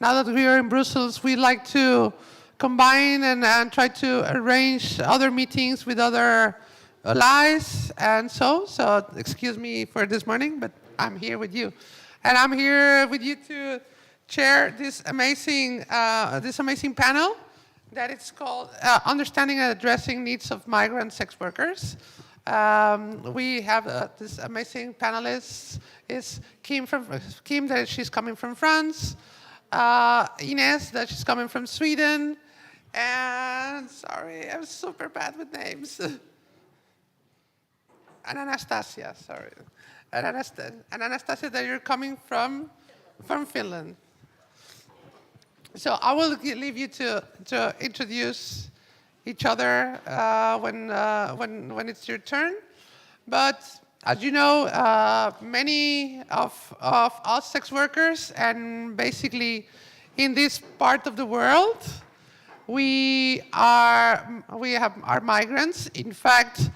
now that we are in Brussels, we like to combine and try to arrange other meetings with other allies and so excuse me for this morning, but I'm here with you. And I'm here with you to chair this amazing panel that it's called Understanding and Addressing Needs of Migrant Sex Workers. We have this amazing panelist is Kim, that she's coming from France, Ines, that she's coming from Sweden, and sorry, I'm super bad with names. And Anastacia, sorry. And Anastacia, that you're coming from Finland. So I will leave you to introduce each other when it's your turn. But as you know, many of us sex workers, and basically in this part of the world, we are migrants. In fact,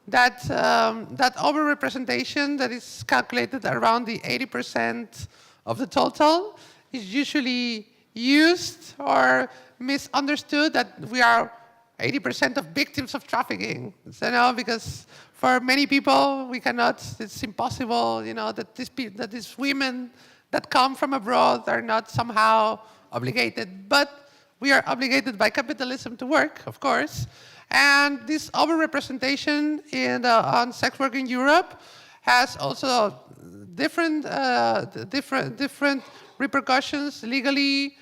that overrepresentation that is calculated around the 80% of the total is usually used or misunderstood, that we are 80% of victims of trafficking. So, no, because for many people, we cannot, it's impossible, that these women that come from abroad are not somehow obligated. But we are obligated by capitalism to work, of course. And this overrepresentation on sex work in Europe has also different repercussions legally,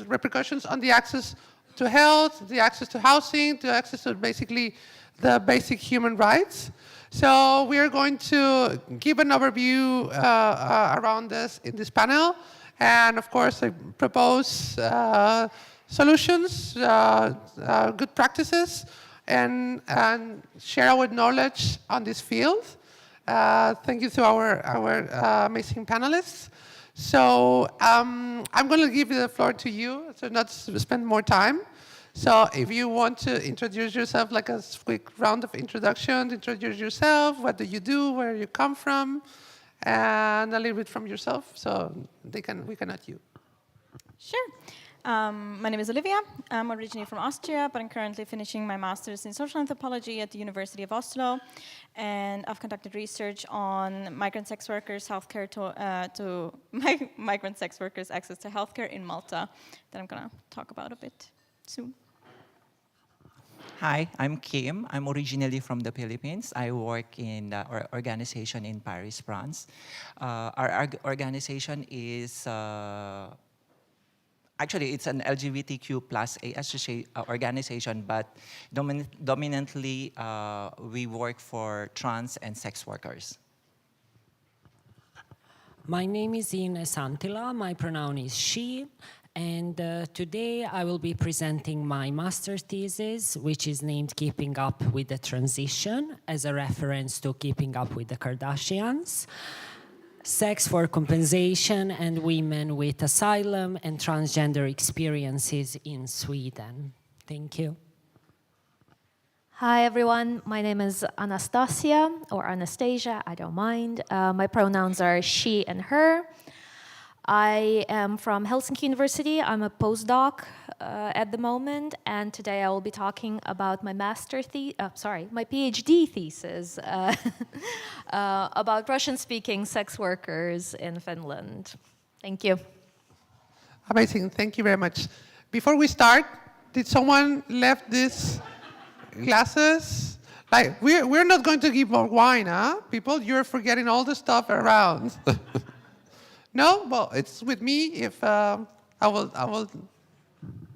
repercussions on the access to health, the access to housing, the access to basically the basic human rights. So we are going to give an overview around this in this panel. And of course, I propose solutions, good practices, and share our knowledge on this field. Thank you to our amazing panelists. So I'm going to give the floor to you, so not spend more time. So if you want to introduce yourself, like a quick round of introduction, introduce yourself, what do you do, where you come from, and a little bit from yourself, so we cannot you. Sure. My name is Olivia. I'm originally from Austria, but I'm currently finishing my master's in social anthropology at the University of Oslo, and I've conducted research on migrant sex workers' healthcare to migrant sex workers' access to healthcare in Malta, that I'm going to talk about a bit soon. Hi, I'm Kim. I'm originally from the Philippines. I work in our organization in Paris, France. Our organization is actually, it's an LGBTQ plus organization, but dominantly we work for trans and sex workers. My name is Ines Anttila. My pronoun is she. And today I will be presenting my master's thesis, which is named Keeping Up with the Transition, as a reference to Keeping Up with the Kardashians. Sex for compensation and women with asylum and transgender experiences in Sweden. Thank you. Hi everyone, my name is Anastacia, or Anastacia, I don't mind. My pronouns are she and her. I am from Helsinki University. I'm a postdoc at the moment, and today I will be talking about my my PhD thesis about Russian-speaking sex workers in Finland. Thank you. Amazing, thank you very much. Before we start, did someone left these glasses? Like, we're not going to give more wine, huh? People, you're forgetting all the stuff around. No? Well, it's with me if I will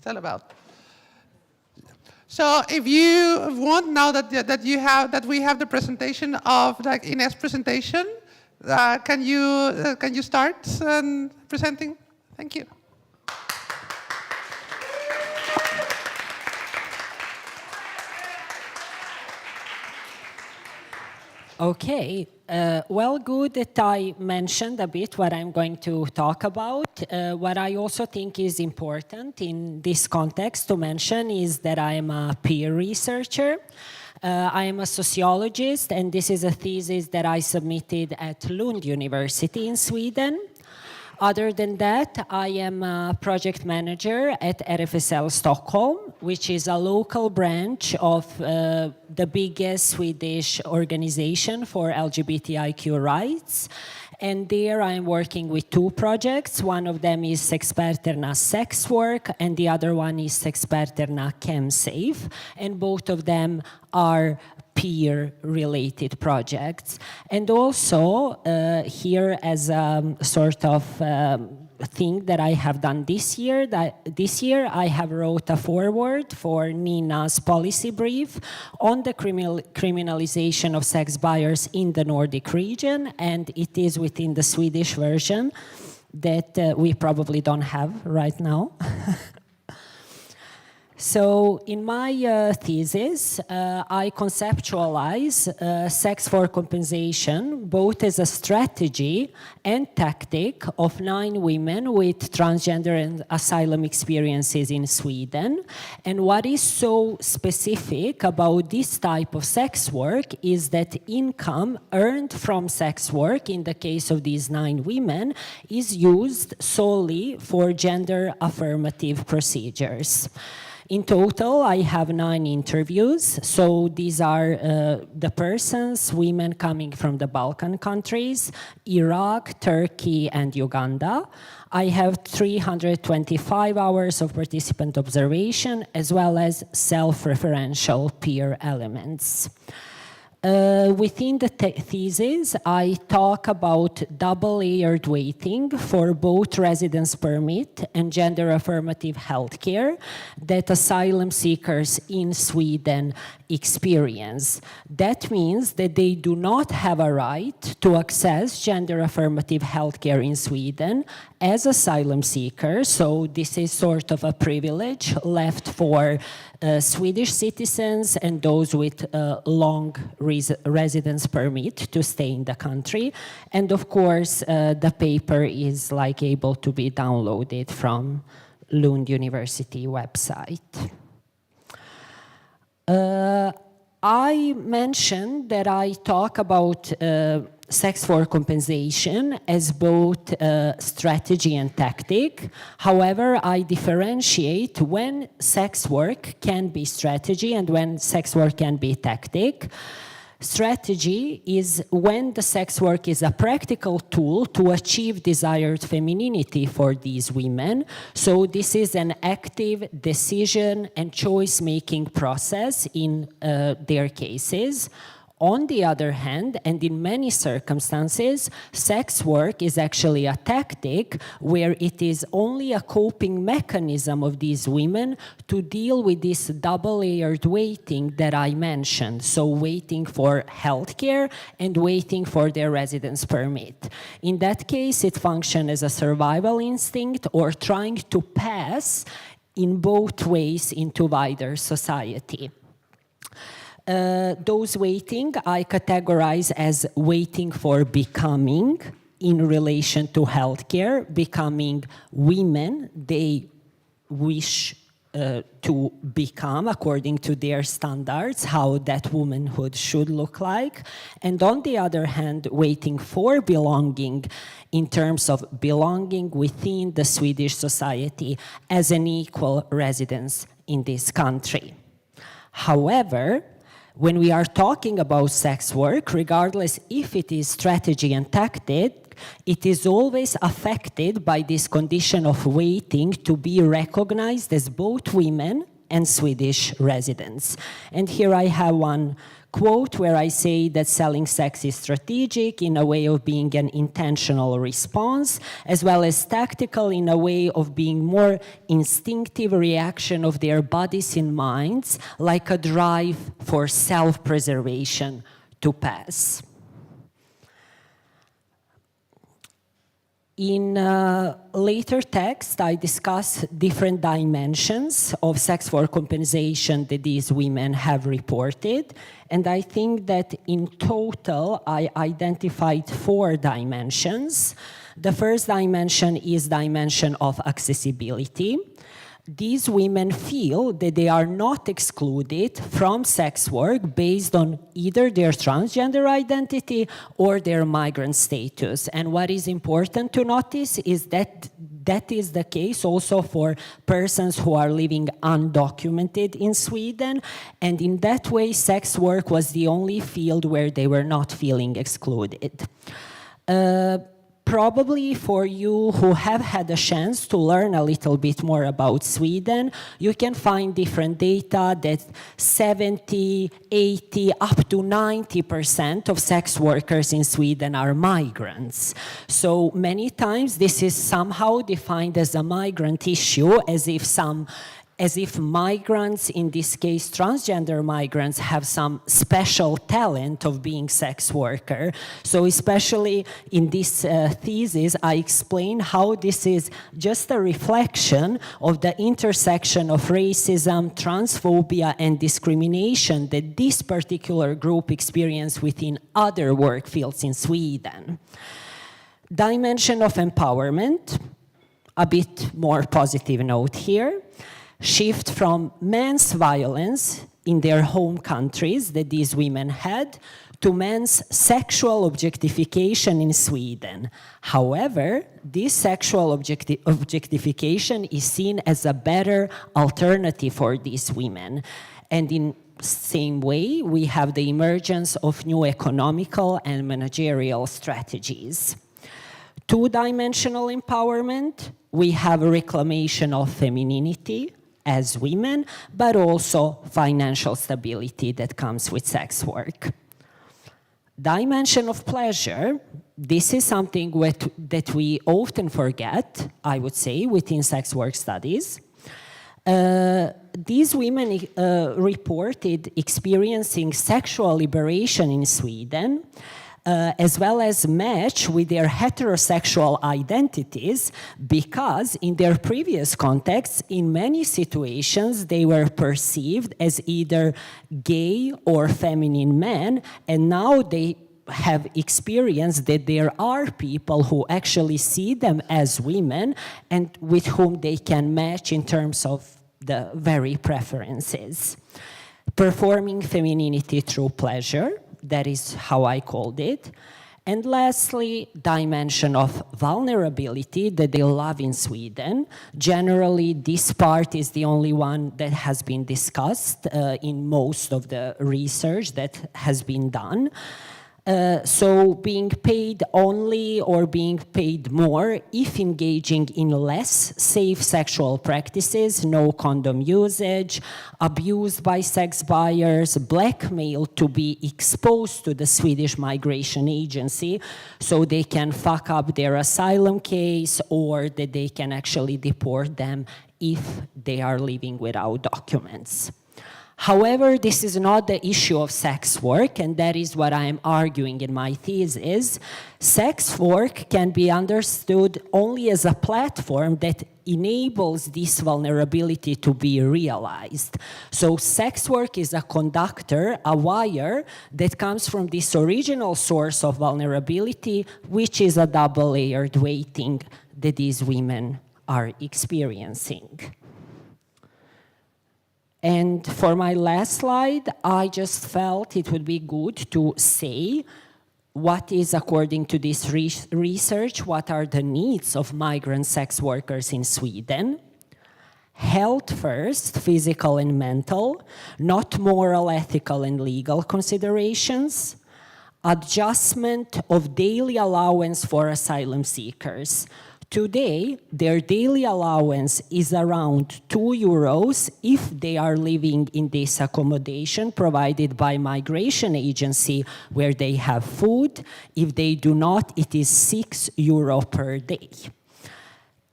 tell about. So if you want, now that we have the presentation of like Ines' presentation, can you start presenting? Thank you. Okay, well, good that I mentioned a bit what I'm going to talk about. What I also think is important in this context to mention is that I am a peer researcher. I am a sociologist, and this is a thesis that I submitted at Lund University in Sweden. Other than that, I am a project manager at RFSL Stockholm, which is a local branch of the biggest Swedish organization for LGBTIQ rights. And there I'm working with two projects. One of them is Sexperterna Sex Work, and the other one is Sexperterna Chemsafe. And both of them are peer-related projects. And also here as a sort of thing that I have done this year, I have wrote a foreword for Nina's policy brief on the criminalization of sex buyers in the Nordic region, and it is within the Swedish version that we probably don't have right now. So in my thesis, I conceptualize sex for compensation both as a strategy and tactic of 9 women with transgender and asylum experiences in Sweden. And what is so specific about this type of sex work is that income earned from sex work, in the case of these 9 women, is used solely for gender affirmative procedures. In total, I have 9 interviews. So these are the persons, women coming from the Balkan countries, Iraq, Turkey, and Uganda. I have 325 hours of participant observation, as well as self-referential peer elements. Within the thesis, I talk about double-layered weighting for both residence permit and gender-affirmative healthcare that asylum seekers in Sweden experience. That means that they do not have a right to access gender-affirmative healthcare in Sweden as asylum seekers, so this is sort of a privilege left for Swedish citizens and those with long residence permit to stay in the country. And of course, the paper is able to be downloaded from Lund University website. I mentioned that I talk about sex for compensation as both strategy and tactic. However, I differentiate when sex work can be strategy and when sex work can be tactic. Strategy is when the sex work is a practical tool to achieve desired femininity for these women. So this is an active decision and choice-making process in their cases. On the other hand, and in many circumstances, sex work is actually a tactic where it is only a coping mechanism of these women to deal with this double-layered waiting that I mentioned. So waiting for healthcare and waiting for their residence permit. In that case, it functions as a survival instinct or trying to pass in both ways into wider society. Those waiting I categorize as waiting for becoming in relation to healthcare, becoming women they wish to become according to their standards, how that womanhood should look like. And on the other hand, waiting for belonging in terms of belonging within the Swedish society as an equal residence in this country. However, when we are talking about sex work, regardless if it is strategy and tactic, it is always affected by this condition of waiting to be recognized as both women and Swedish residents. And here I have one quote where I say that selling sex is strategic in a way of being an intentional response, as well as tactical in a way of being more instinctive reaction of their bodies and minds, like a drive for self-preservation to pass. In later text, I discuss different dimensions of sex for compensation that these women have reported. And I think that in total, I identified 4 dimensions. The first dimension is dimension of accessibility. These women feel that they are not excluded from sex work based on either their transgender identity or their migrant status. And what is important to notice is that that is the case also for persons who are living undocumented in Sweden. And in that way, sex work was the only field where they were not feeling excluded. Probably for you who have had a chance to learn a little bit more about Sweden, you can find different data that 70, 80, up to 90% of sex workers in Sweden are migrants. So many times this is somehow defined as a migrant issue, as if migrants, in this case transgender migrants, have some special talent of being sex worker. So especially in this thesis, I explain how this is just a reflection of the intersection of racism, transphobia, and discrimination that this particular group experience within other work fields in Sweden. Dimension of empowerment, a bit more positive note here. Shift from men's violence in their home countries that these women had to men's sexual objectification in Sweden. However, this sexual objectification is seen as a better alternative for these women. And in same way, we have the emergence of new economical and managerial strategies. Two-dimensional empowerment, we have a reclamation of femininity as women, but also financial stability that comes with sex work. Dimension of pleasure, this is something that we often forget, I would say, within sex work studies. These women reported experiencing sexual liberation in Sweden, as well as match with their heterosexual identities, because in their previous contexts, in many situations, they were perceived as either gay or feminine men, and now they have experienced that there are people who actually see them as women and with whom they can match in terms of the very preferences. Performing femininity through pleasure, that is how I called it. And lastly, dimension of vulnerability that they love in Sweden. Generally, this part is the only one that has been discussed in most of the research that has been done. So being paid only or being paid more if engaging in less safe sexual practices, no condom usage, abused by sex buyers, blackmail to be exposed to the Swedish Migration Agency so they can fuck up their asylum case, or that they can actually deport them if they are living without documents. However, this is not the issue of sex work, and that is what I am arguing in my thesis. Sex work can be understood only as a platform that enables this vulnerability to be realized. So sex work is a conductor, a wire, that comes from this original source of vulnerability, which is a double-layered weighting that these women are experiencing. And for my last slide, I just felt it would be good to say what is, according to this research, what are the needs of migrant sex workers in Sweden. Health first, physical and mental, not moral, ethical, and legal considerations. Adjustment of daily allowance for asylum seekers. Today, their daily allowance is around €2 if they are living in this accommodation provided by Migration Agency where they have food. If they do not, it is €6 per day.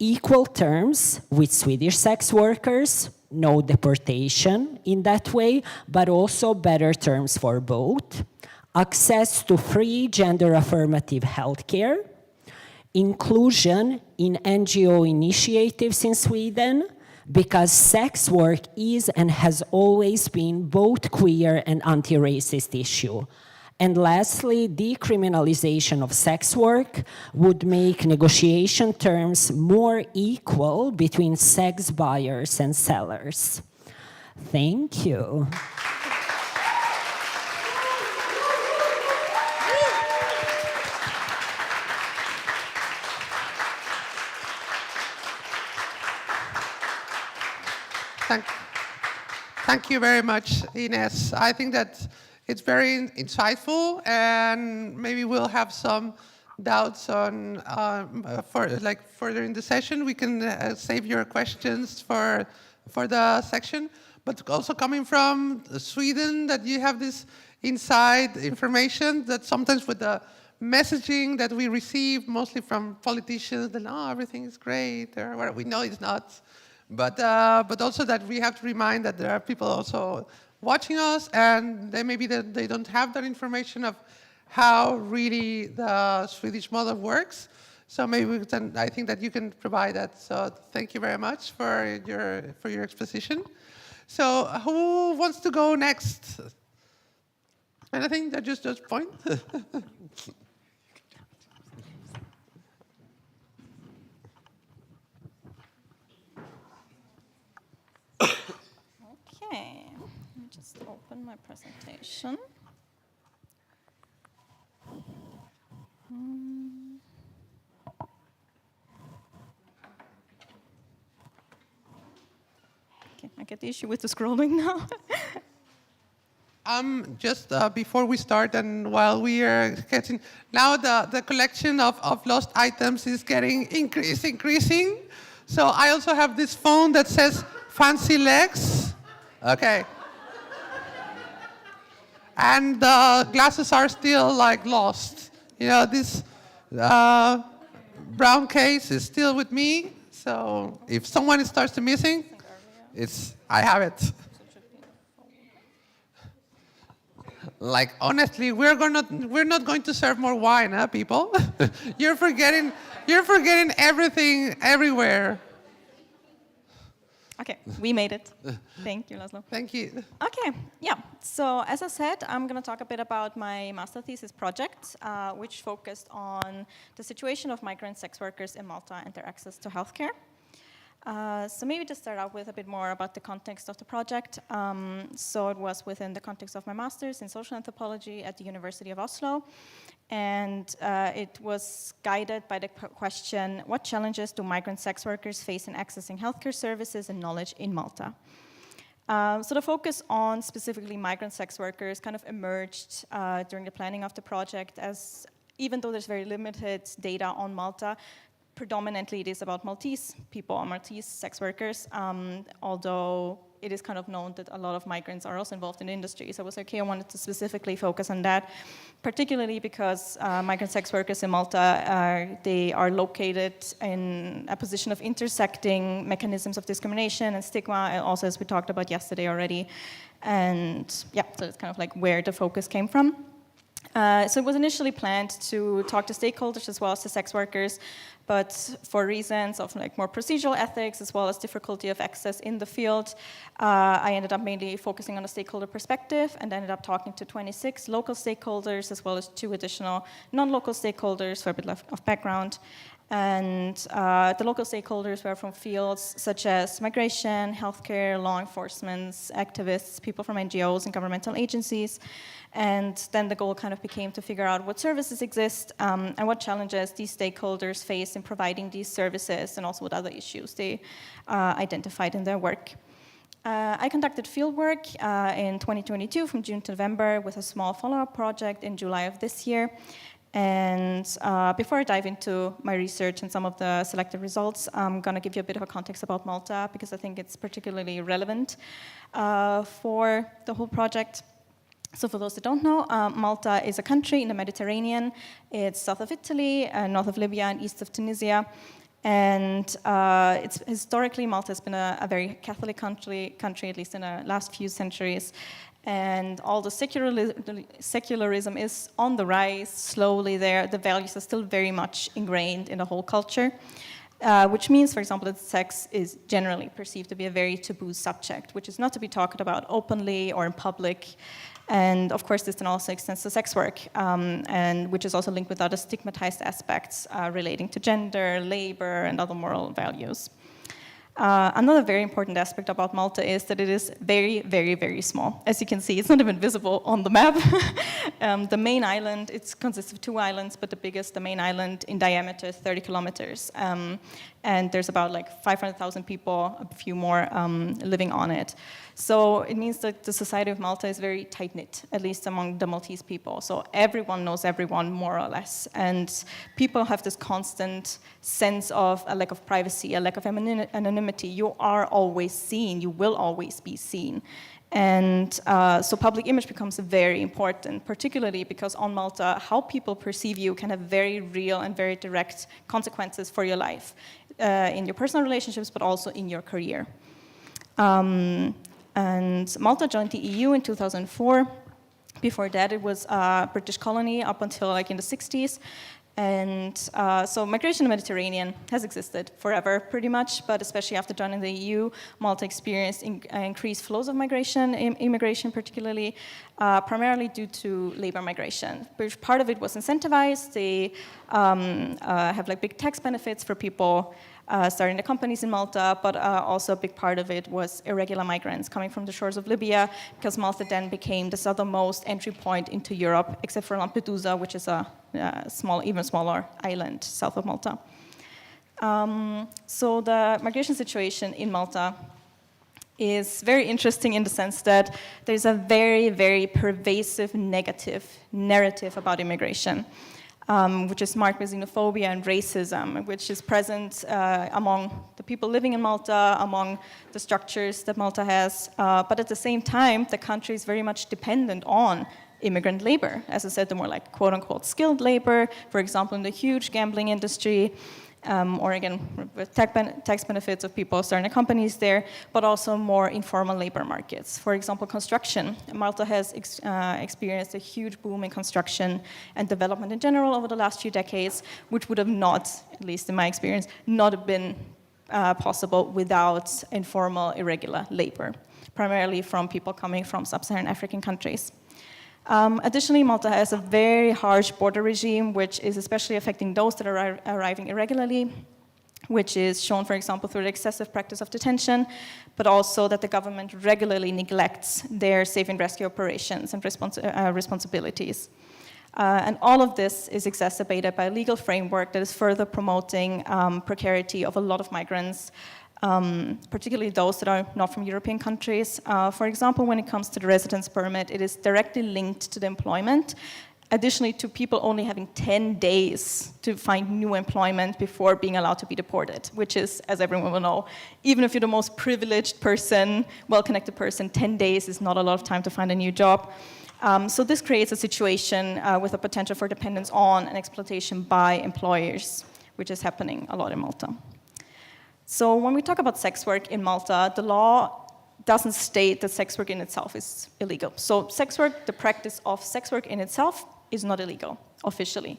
Equal terms with Swedish sex workers, no deportation in that way, but also better terms for both. Access to free gender affirmative healthcare. Inclusion in NGO initiatives in Sweden, because sex work is and has always been both queer and anti-racist issue. And lastly, decriminalization of sex work would make negotiation terms more equal between sex buyers and sellers. Thank you. Thank you very much, Ines. I think that it's very insightful, and maybe we'll have some doubts on further in the session. We can save your questions for the section. But also coming from Sweden, that you have this inside information that sometimes with the messaging that we receive, mostly from politicians, that everything is great, or well, we know it's not. But also that we have to remind that there are people also watching us, and maybe they don't have that information of how really the Swedish model works. So maybe I think that you can provide that. So thank you very much for your exposition. So who wants to go next? Anything that just point? Okay, let me just open my presentation. Okay, I get the issue with the scrolling now. Just before we start, and while we are getting, now the collection of lost items is getting increasing. So I also have this phone that says fancy legs. Okay. And the glasses are still like lost. You know, this brown case is still with me. So if someone starts to missing, I have it. Like, honestly, we're not going to serve more wine, huh, people? You're forgetting everything everywhere. Okay, we made it. Thank you, Laszlo. Thank you. Okay, yeah. So as I said, I'm going to talk a bit about my master thesis project, which focused on the situation of migrant sex workers in Malta and their access to healthcare. So maybe to start out with a bit more about the context of the project. So it was within the context of my master's in social anthropology at the University of Oslo. And it was guided by the question, what challenges do migrant sex workers face in accessing healthcare services and knowledge in Malta? So the focus on specifically migrant sex workers kind of emerged during the planning of the project, as even though there's very limited data on Malta, predominantly it is about Maltese people, or Maltese sex workers, although it is kind of known that a lot of migrants are also involved in the industry. So I was like, okay, I wanted to specifically focus on that, particularly because migrant sex workers in Malta, they are located in a position of intersecting mechanisms of discrimination and stigma, and also as we talked about yesterday already. And yeah, so it's kind of like where the focus came from. So it was initially planned to talk to stakeholders as well as to sex workers, but for reasons of like more procedural ethics as well as difficulty of access in the field, I ended up mainly focusing on a stakeholder perspective and ended up talking to 26 local stakeholders as well as 2 additional non-local stakeholders for a bit of background. And the local stakeholders were from fields such as migration, healthcare, law enforcement, activists, people from NGOs and governmental agencies. And then the goal kind of became to figure out what services exist and what challenges these stakeholders face in providing these services, and also what other issues they identified in their work. I conducted fieldwork in 2022 from June to November with a small follow-up project in July of this year. And before I dive into my research and some of the selected results, I'm going to give you a bit of a context about Malta, because I think it's particularly relevant for the whole project. So for those that don't know, Malta is a country in the Mediterranean. It's south of Italy, north of Libya, and east of Tunisia. And it's historically, Malta has been a very Catholic country, at least in the last few centuries. And all the secularism is on the rise slowly there. The values are still very much ingrained in the whole culture. which means, for example, that sex is generally perceived to be a very taboo subject, which is not to be talked about openly or in public. And of course, this then also extends to sex work, and which is also linked with other stigmatized aspects relating to gender, labor, and other moral values. Another very important aspect about Malta is that it is very, very, very small. As you can see, it's not even visible on the map. The main island, it consists of 2 islands, but the main island in diameter, 30 kilometers. And there's about like 500,000 people, a few more living on it. So it means that the society of Malta is very tight-knit, at least among the Maltese people. So everyone knows everyone, more or less. And people have this constant sense of a lack of privacy, a lack of anonymity. You are always seen, you will always be seen. And so public image becomes very important, particularly because on Malta, how people perceive you can have very real and very direct consequences for your life, in your personal relationships, but also in your career. And Malta joined the EU in 2004. Before that, it was a British colony up until like in the 60s. And so migration in the Mediterranean has existed forever, pretty much, but especially after joining the EU, Malta experienced increased flows of migration, immigration particularly, primarily due to labor migration. Which part of it was incentivized. They have like big tax benefits for people starting the companies in Malta, but also a big part of it was irregular migrants coming from the shores of Libya, because Malta then became the southernmost entry point into Europe, except for Lampedusa, which is a even smaller island south of Malta. So the migration situation in Malta is very interesting in the sense that there's a very, very pervasive negative narrative about immigration. Which is marked with xenophobia and racism, which is present among the people living in Malta, among the structures that Malta has. But at the same time, the country is very much dependent on immigrant labor. As I said, the more like quote-unquote skilled labor, for example, in the huge gambling industry, or again, with tax benefits of people starting companies there, but also more informal labor markets. For example, construction. Malta has experienced a huge boom in construction and development in general over the last few decades, which would have not, at least in my experience, not have been possible without informal, irregular labor, primarily from people coming from sub-Saharan African countries. Additionally, Malta has a very harsh border regime, which is especially affecting those that are arriving irregularly, which is shown, for example, through the excessive practice of detention, but also that the government regularly neglects their save and rescue operations and responsibilities. And all of this is exacerbated by a legal framework that is further promoting precarity of a lot of migrants, particularly those that are not from European countries. For example, when it comes to the residence permit, it is directly linked to the employment. Additionally, to people only having 10 days to find new employment before being allowed to be deported, which is, as everyone will know, even if you're the most privileged person, well-connected person, 10 days is not a lot of time to find a new job. So this creates a situation with a potential for dependence on and exploitation by employers, which is happening a lot in Malta. So when we talk about sex work in Malta, the law doesn't state that sex work in itself is illegal. So sex work, the practice of sex work in itself, is not illegal, officially.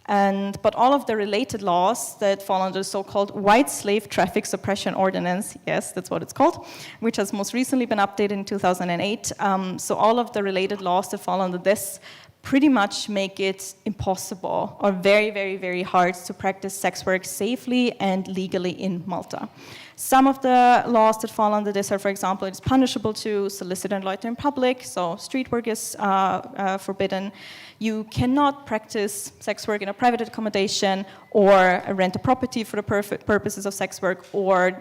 But all of the related laws that fall under the so-called White Slave Traffic Suppression Ordinance, yes, that's what it's called, which has most recently been updated in 2008. So all of the related laws that fall under this pretty much make it impossible or very, very, very hard to practice sex work safely and legally in Malta. Some of the laws that fall under this are, for example, it's punishable to solicit and loiter in public, so street work is forbidden. You cannot practice sex work in a private accommodation or rent a property for the purposes of sex work or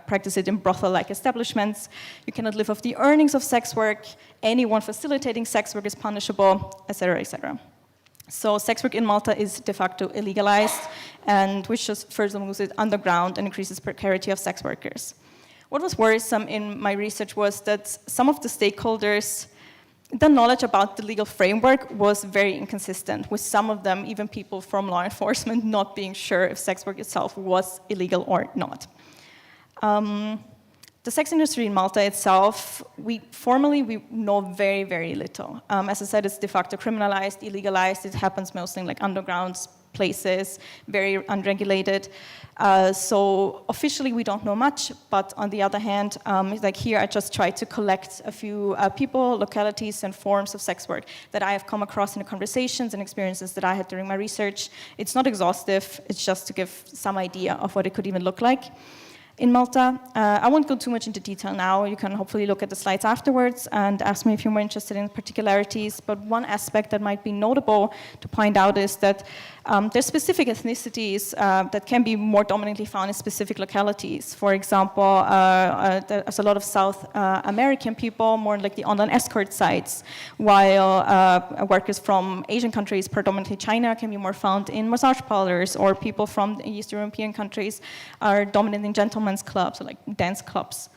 practice it in brothel-like establishments. You cannot live off the earnings of sex work. Anyone facilitating sex work is punishable, etc., etc. So sex work in Malta is de facto illegalized, and which just further moves it underground and increases precarity of sex workers. What was worrisome in my research was that some of the stakeholders, the knowledge about the legal framework was very inconsistent, with some of them, even people from law enforcement, not being sure if sex work itself was illegal or not. The sex industry in Malta itself, we know very, very little. As I said, it's de facto criminalized, illegalized. It happens mostly in like underground places, very unregulated. So officially we don't know much, but on the other hand, like here I just tried to collect a few people, localities, and forms of sex work that I have come across in the conversations and experiences that I had during my research. It's not exhaustive, it's just to give some idea of what it could even look like in Malta. I won't go too much into detail now. You can hopefully look at the slides afterwards and ask me if you're more interested in particularities. But one aspect that might be notable to point out is that there's specific ethnicities that can be more dominantly found in specific localities. For example, there's a lot of South American people, more like the online escort sites, while workers from Asian countries, predominantly China, can be more found in massage parlors, or people from the East European countries are dominant in gentlemen's clubs, or like dance clubs.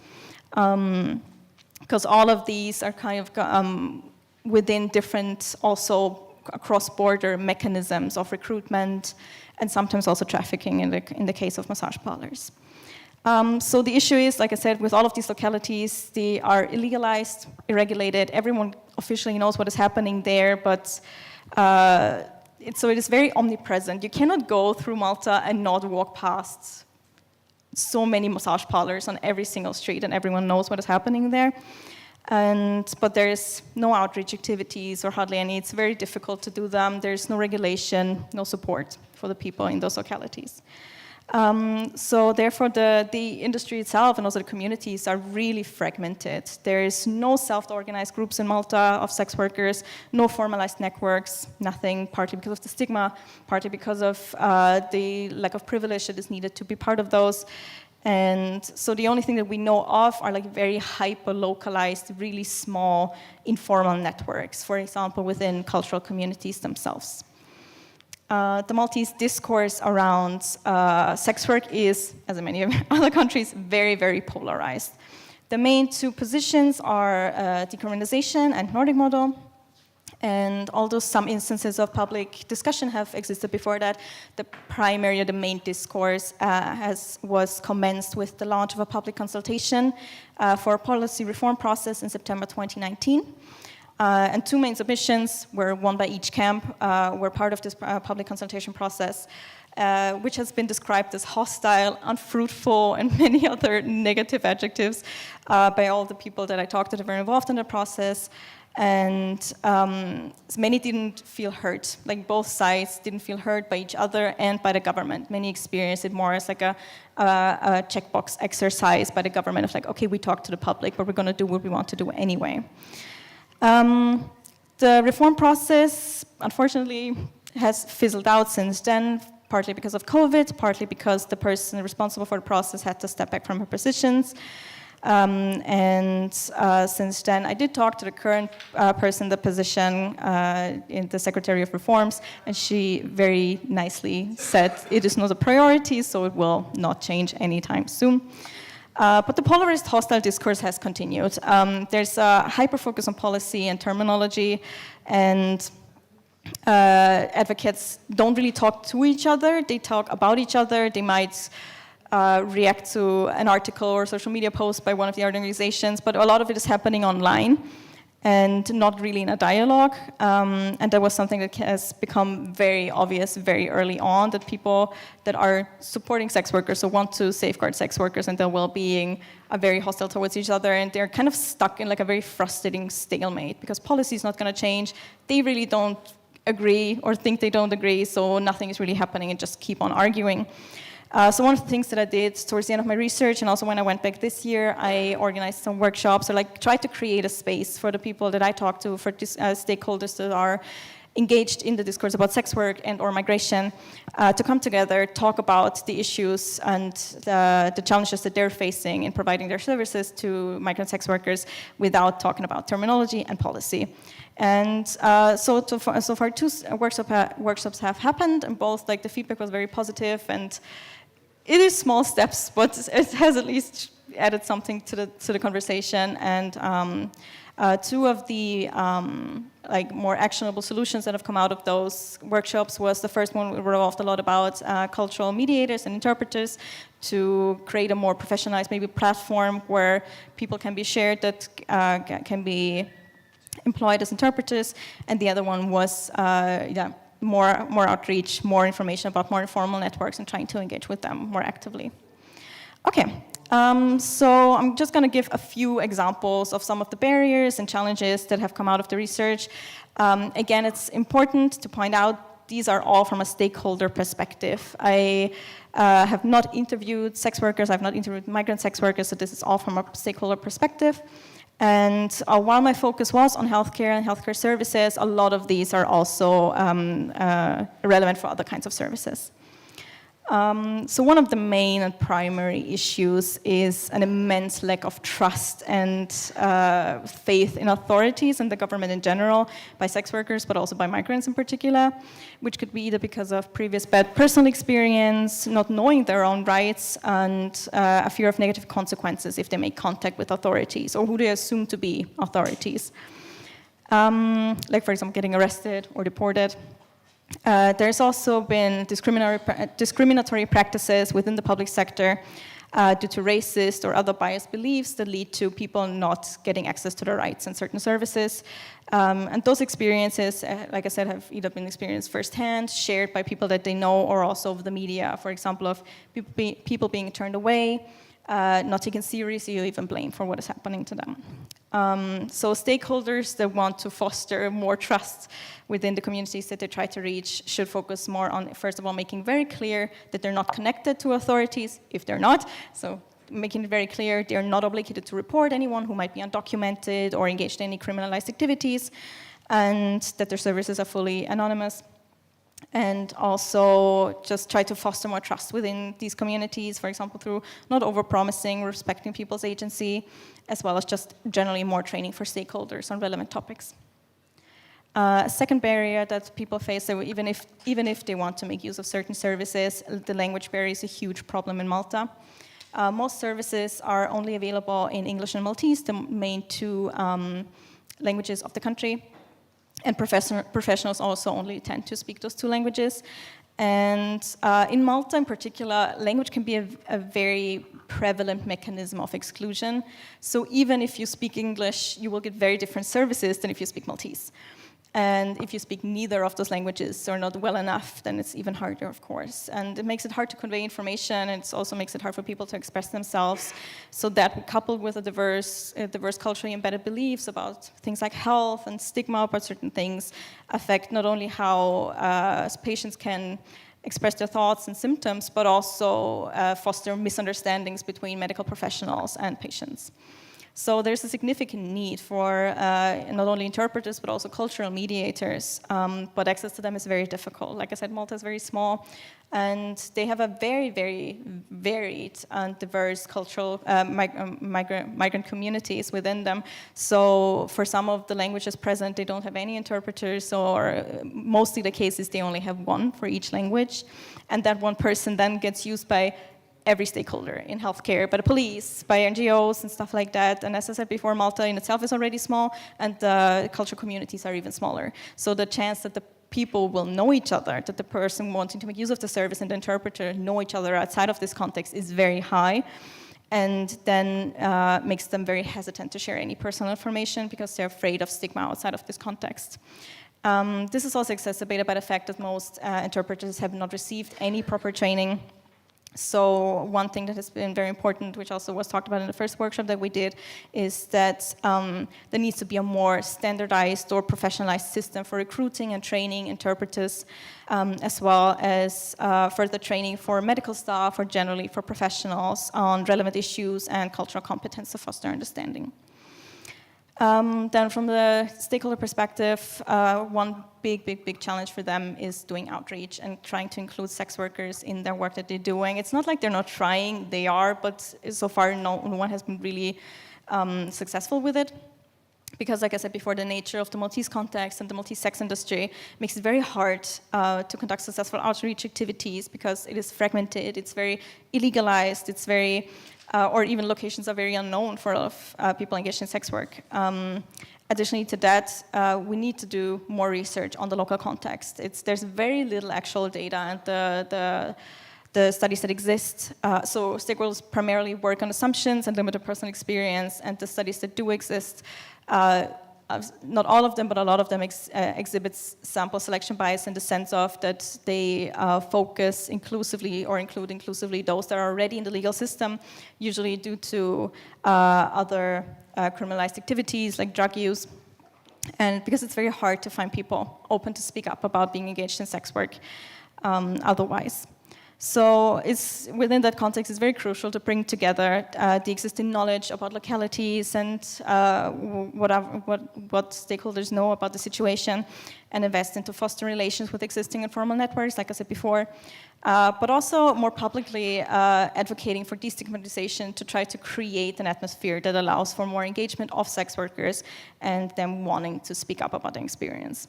Because all of these are kind of within different also cross-border mechanisms of recruitment and sometimes also trafficking in the case of massage parlors. So the issue is, like I said, with all of these localities, they are illegalized, irregulated. Everyone officially knows what is happening there, but so it is very omnipresent. You cannot go through Malta and not walk past so many massage parlors on every single street, and everyone knows what is happening there. But there's no outreach activities or hardly any. It's very difficult to do them. There's no regulation, no support for the people in those localities. So therefore, the industry itself and also the communities are really fragmented. There is no self-organized groups in Malta of sex workers, no formalized networks, nothing, partly because of the stigma, partly because of the lack of privilege that is needed to be part of those. And so the only thing that we know of are like very hyper-localized, really small, informal networks, for example, within cultural communities themselves. The Maltese discourse around sex work is, as in many other countries, very, very polarized. The main two positions are decriminalisation and Nordic model. And although some instances of public discussion have existed before that, the main discourse was commenced with the launch of a public consultation for a policy reform process in September 2019. And two main submissions, one by each camp, were part of this public consultation process, which has been described as hostile, unfruitful, and many other negative adjectives by all the people that I talked to that were involved in the process. And many didn't feel heard, like both sides didn't feel heard by each other and by the government. Many experienced it more as like a checkbox exercise by the government of like, okay, we talked to the public, but we're gonna do what we want to do anyway. The reform process, unfortunately, has fizzled out since then, partly because of COVID, partly because the person responsible for the process had to step back from her positions. Since then, I did talk to the current person in the position, in the Secretary of Reforms, and she very nicely said it is not a priority, so it will not change anytime soon. But the polarized hostile discourse has continued. There's a hyper-focus on policy and terminology, and advocates don't really talk to each other, they talk about each other, they might react to an article or social media post by one of the organizations, but a lot of it is happening online and not really in a dialogue. And that was something that has become very obvious very early on, that people that are supporting sex workers, so want to safeguard sex workers and their well-being, are very hostile towards each other, and they're kind of stuck in like a very frustrating stalemate because policy is not going to change. They really don't agree or think they don't agree, so nothing is really happening and just keep on arguing. So one of the things that I did towards the end of my research, and also when I went back this year, I organized some workshops, or like tried to create a space for the people that I talk to, for stakeholders that are engaged in the discourse about sex work and or migration, to come together, talk about the issues and the challenges that they're facing in providing their services to migrant sex workers without talking about terminology and policy. And so far two workshops have happened, and both like the feedback was very positive, and it is small steps, but it has at least added something to the conversation. And two of the like more actionable solutions that have come out of those workshops was the first one we revolved a lot about cultural mediators and interpreters to create a more professionalized maybe platform where people can be shared that can be employed as interpreters, and the other one was more outreach, more information about more informal networks, and trying to engage with them more actively. Okay, so I'm just going to give a few examples of some of the barriers and challenges that have come out of the research. Again, it's important to point out these are all from a stakeholder perspective. I have not interviewed sex workers, I've not interviewed migrant sex workers, so this is all from a stakeholder perspective. And while my focus was on healthcare and healthcare services, a lot of these are also relevant for other kinds of services. So one of the main and primary issues is an immense lack of trust and faith in authorities and the government in general, by sex workers, but also by migrants in particular, which could be either because of previous bad personal experience, not knowing their own rights, and a fear of negative consequences if they make contact with authorities or who they assume to be authorities. Like, for example, getting arrested or deported. There's also been discriminatory practices within the public sector due to racist or other biased beliefs that lead to people not getting access to their rights and certain services. And those experiences, like I said, have either been experienced firsthand, shared by people that they know, or also of the media, for example, of people being turned away, not taken seriously, or even blamed for what is happening to them. So stakeholders that want to foster more trust within the communities that they try to reach should focus more on, first of all, making very clear that they're not connected to authorities if they're not. So making it very clear they're not obligated to report anyone who might be undocumented or engaged in any criminalized activities, and that their services are fully anonymous. And also just try to foster more trust within these communities, for example, through not over-promising, respecting people's agency, as well as just generally more training for stakeholders on relevant topics. A second barrier that people face, so even if they want to make use of certain services, the language barrier is a huge problem in Malta. Most services are only available in English and Maltese, the main two languages of the country. And professionals also only tend to speak those two languages. And in Malta in particular, language can be a very prevalent mechanism of exclusion. So even if you speak English, you will get very different services than if you speak Maltese. And if you speak neither of those languages or not well enough, then it's even harder, of course. And it makes it hard to convey information, and it also makes it hard for people to express themselves. So that, coupled with a diverse culturally embedded beliefs about things like health and stigma about certain things, affect not only how patients can express their thoughts and symptoms, but also foster misunderstandings between medical professionals and patients. So there's a significant need for not only interpreters, but also cultural mediators, but access to them is very difficult. Like I said, Malta is very small, and they have a very, very varied and diverse cultural migrant communities within them. So for some of the languages present, they don't have any interpreters, or mostly the case is they only have one for each language, and that one person then gets used by every stakeholder in healthcare, by the police, by NGOs and stuff like that. And as I said before, Malta in itself is already small, and the cultural communities are even smaller. So the chance that the people will know each other, that the person wanting to make use of the service and the interpreter know each other outside of this context is very high, and then makes them very hesitant to share any personal information because they're afraid of stigma outside of this context. This is also exacerbated by the fact that most interpreters have not received any proper training. So one thing that has been very important, which also was talked about in the first workshop that we did, is that there needs to be a more standardized or professionalized system for recruiting and training interpreters, as well as further training for medical staff or generally for professionals on relevant issues and cultural competence to foster understanding. Then from the stakeholder perspective, one big challenge for them is doing outreach and trying to include sex workers in their work that they're doing. It's not like they're not trying, they are, but so far no one has been really successful with it. Because like I said before, the nature of the Maltese context and the Maltese sex industry makes it very hard to conduct successful outreach activities because it is fragmented, it's very illegalized, it's very or even locations are very unknown for a lot of people engaged in sex work. Additionally to that, we need to do more research on the local context. There's very little actual data, and the studies that exist, so stakeholders primarily work on assumptions and limited personal experience, and the studies that do exist not all of them, but a lot of them exhibits sample selection bias in the sense of that they focus inclusively or include inclusively those that are already in the legal system, usually due to other criminalized activities like drug use. And because it's very hard to find people open to speak up about being engaged in sex work otherwise. So within that context, it's very crucial to bring together the existing knowledge about localities and what stakeholders know about the situation and invest into fostering relations with existing informal networks, like I said before, but also more publicly advocating for destigmatization to try to create an atmosphere that allows for more engagement of sex workers and them wanting to speak up about their experience.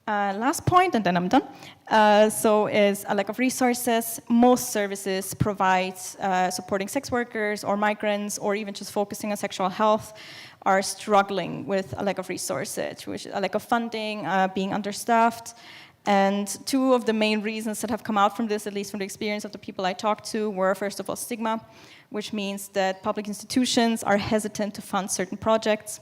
Last point, and then I'm done, is a lack of resources. Most services provide supporting sex workers or migrants or even just focusing on sexual health are struggling with a lack of resources, a lack of funding, being understaffed. And two of the main reasons that have come out from this, at least from the experience of the people I talked to, were first of all stigma, which means that public institutions are hesitant to fund certain projects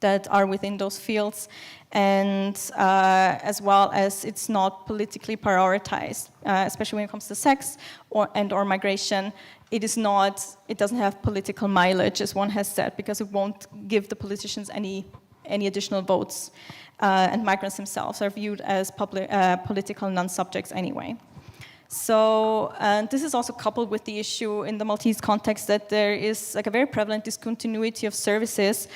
that are within those fields, and as well as it's not politically prioritized, especially when it comes to sex or migration. It doesn't have political mileage, as one has said, because it won't give the politicians any additional votes, and migrants themselves are viewed as political non-subjects anyway. So this is also coupled with the issue in the Maltese context that there is like a very prevalent discontinuity of services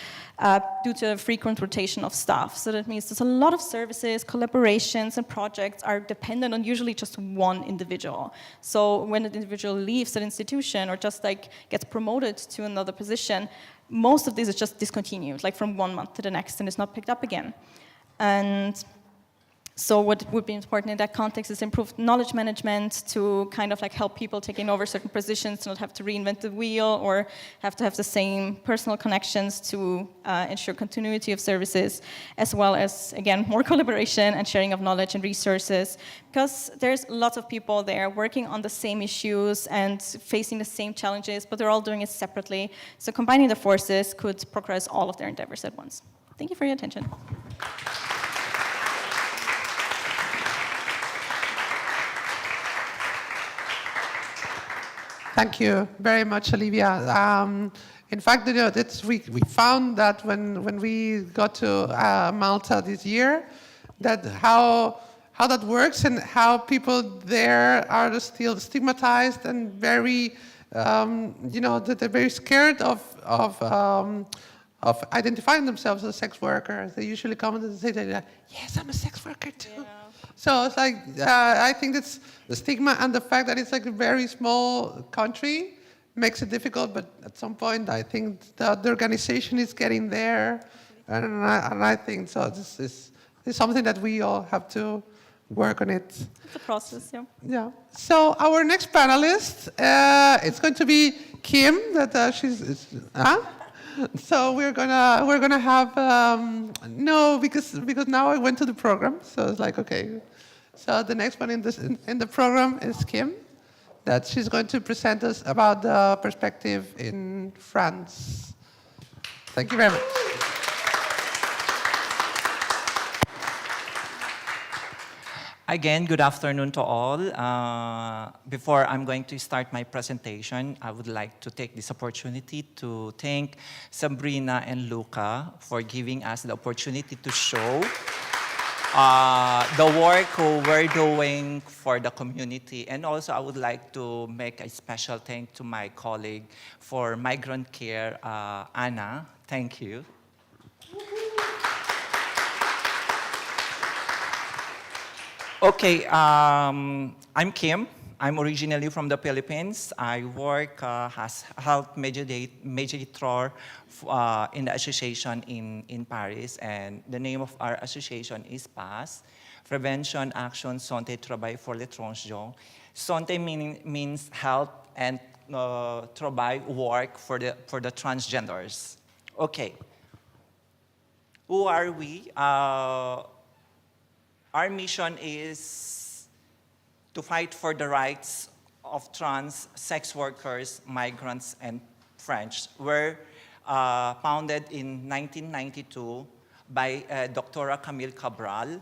due to a frequent rotation of staff. So that means there's a lot of services, collaborations, and projects are dependent on usually just one individual. So when an individual leaves an institution or just like gets promoted to another position, most of this is just discontinued, like from 1 month to the next, and it's not picked up again. And so what would be important in that context is improved knowledge management to kind of like help people taking over certain positions to not have to reinvent the wheel or have to have the same personal connections to ensure continuity of services, as well as, again, more collaboration and sharing of knowledge and resources, because there's lots of people there working on the same issues and facing the same challenges, but they're all doing it separately. So combining the forces could progress all of their endeavors at once. Thank you for your attention. Thank you very much, Olivia. In fact, we found that when we got to Malta this year, that how that works and how people there are still stigmatized and very, that they're very scared of identifying themselves as sex workers. They usually come and say, yes, I'm a sex worker too. Yeah. So it's like, I think it's the stigma and the fact that it's like a very small country makes it difficult, but at some point I think the organization is getting there, and I think so this is something that we all have to work on it. It's a process, yeah. Yeah. So our next panelist, it's going to be Kim, So we're gonna have because now I went to the program, so it's like okay. So the next one in the program is Kim, that she's going to present us about the perspective in France. Thank you very much. Again, good afternoon to all. Before I'm going to start my presentation, I would like to take this opportunity to thank Sabrina and Luca for giving us the opportunity to show the work we're doing for the community. And also, I would like to make a special thank to my colleague for migrant care, Anna. Thank you. Okay, I'm Kim. I'm originally from the Philippines. I work as health mediator in the association in Paris, and the name of our association is PASTT, Prevention Action Santé Travail pour les Transgenres. Santé means health, and travail, work for the transgenders. Okay, who are we? Our mission is to fight for the rights of trans sex workers, migrants, and French, where founded in 1992 by Dr. Camille Cabral.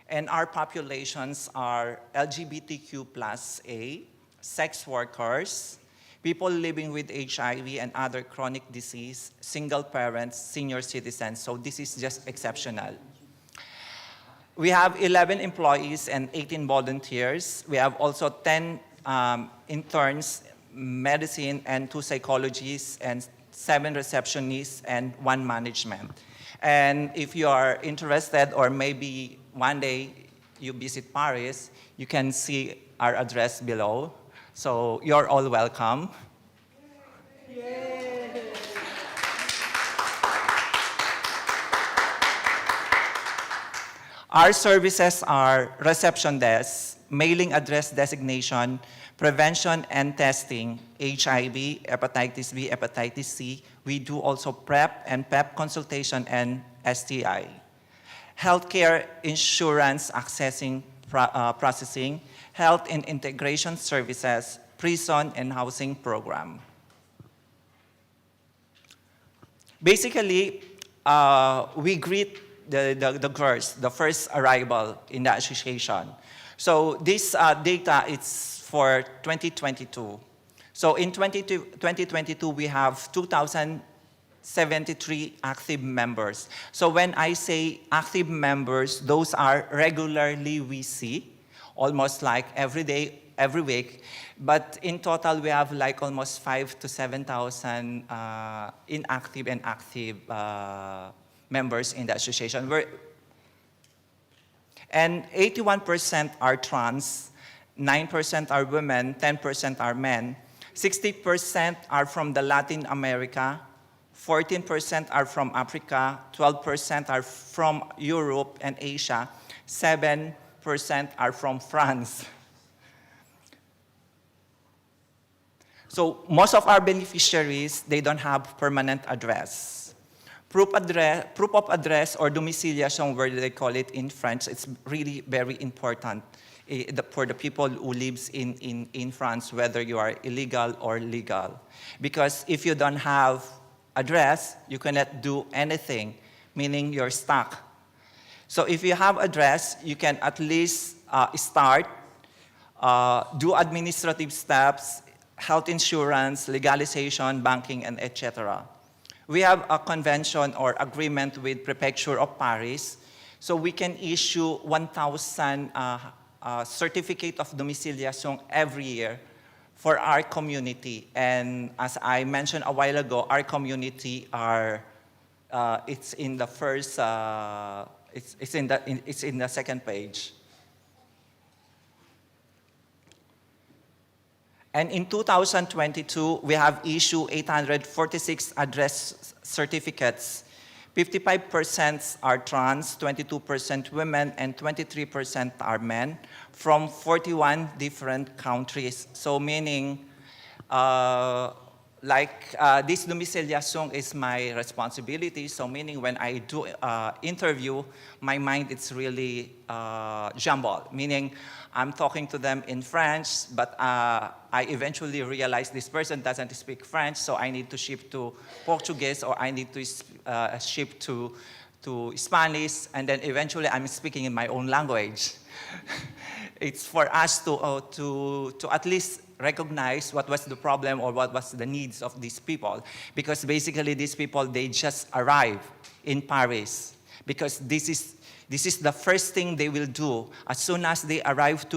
And our populations are LGBTQ plus A, sex workers, people living with HIV and other chronic disease, single parents, senior citizens. So this is just exceptional. We have 11 employees and 18 volunteers. We have also 10 interns, medicine, and 2 psychologists, and 7 receptionists, and 1 management. And if you are interested, or maybe one day you visit Paris, you can see our address below. So you're all welcome. Yay. Our services are reception desk, mailing address designation, prevention and testing, HIV, hepatitis B, hepatitis C. We do also PrEP and PEP consultation and STI. Healthcare insurance accessing processing, health and integration services, prison and housing program. Basically, we greet the girls, the first arrival in the association. So this data is for 2022. So in 2022, we have 2,073 active members. So when I say active members, those are regularly we see, almost like every day, every week. But in total, we have like almost 5,000 to 7,000 inactive and active members in the association. And 81% are trans, 9% are women, 10% are men, 60% are from the Latin America, 14% are from Africa, 12% are from Europe and Asia, 7% are from France. So most of our beneficiaries, they don't have permanent address. Proof of address or domiciliation, where they call it in French, it's really very important for the people who lives in France, whether you are illegal or legal. Because if you don't have address, you cannot do anything, meaning you're stuck. So if you have address, you can at least start, do administrative steps, health insurance, legalization, banking, and etc. We have a convention or agreement with Prefecture of Paris, so we can issue 1,000 certificate of domiciliation every year for our community. And as I mentioned a while ago, our community are, it's in the first, it's in the second page. And in 2022, we have issued 846 address certificates. 55% are trans, 22% women, and 23% are men from 41 different countries. So meaning, this domiciliation is my responsibility. So meaning when I do interview, my mind is really jumbled. Meaning I'm talking to them in French, but I eventually realize this person doesn't speak French, so I need to shift to Portuguese, or I need to shift to Spanish, and then eventually I'm speaking in my own language. It's for us to at least recognize what was the problem or what was the needs of these people. Because basically these people, they just arrive in Paris. Because this is the first thing they will do. As soon as they arrive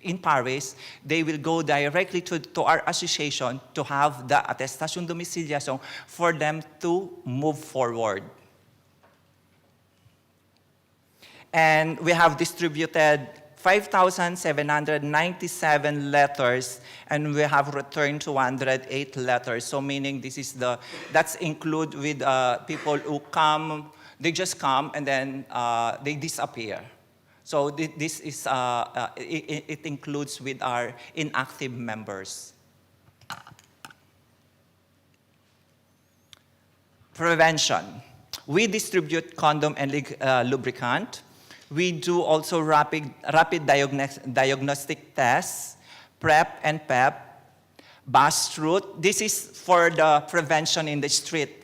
in Paris, they will go directly to our association to have the attestation domiciliation for them to move forward. And we have distributed 5,797 letters, and we have returned 208 letters. So meaning that's include with people who come, they just come and then they disappear. So this is, it includes with our inactive members. Prevention. We distribute condom and lubricant. We do also rapid diagnostic tests, PrEP and PEP, bus route. This is for the prevention in the street.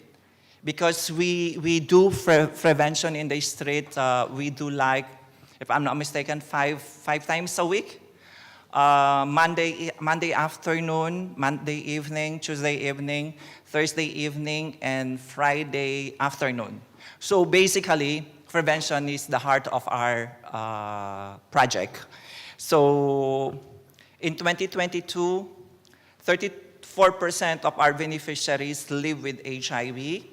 because we do prevention in the street. We do like, if I'm not mistaken, five times a week. Monday afternoon, Monday evening, Tuesday evening, Thursday evening, and Friday afternoon. So basically, prevention is the heart of our project. So in 2022, 34% of our beneficiaries live with HIV.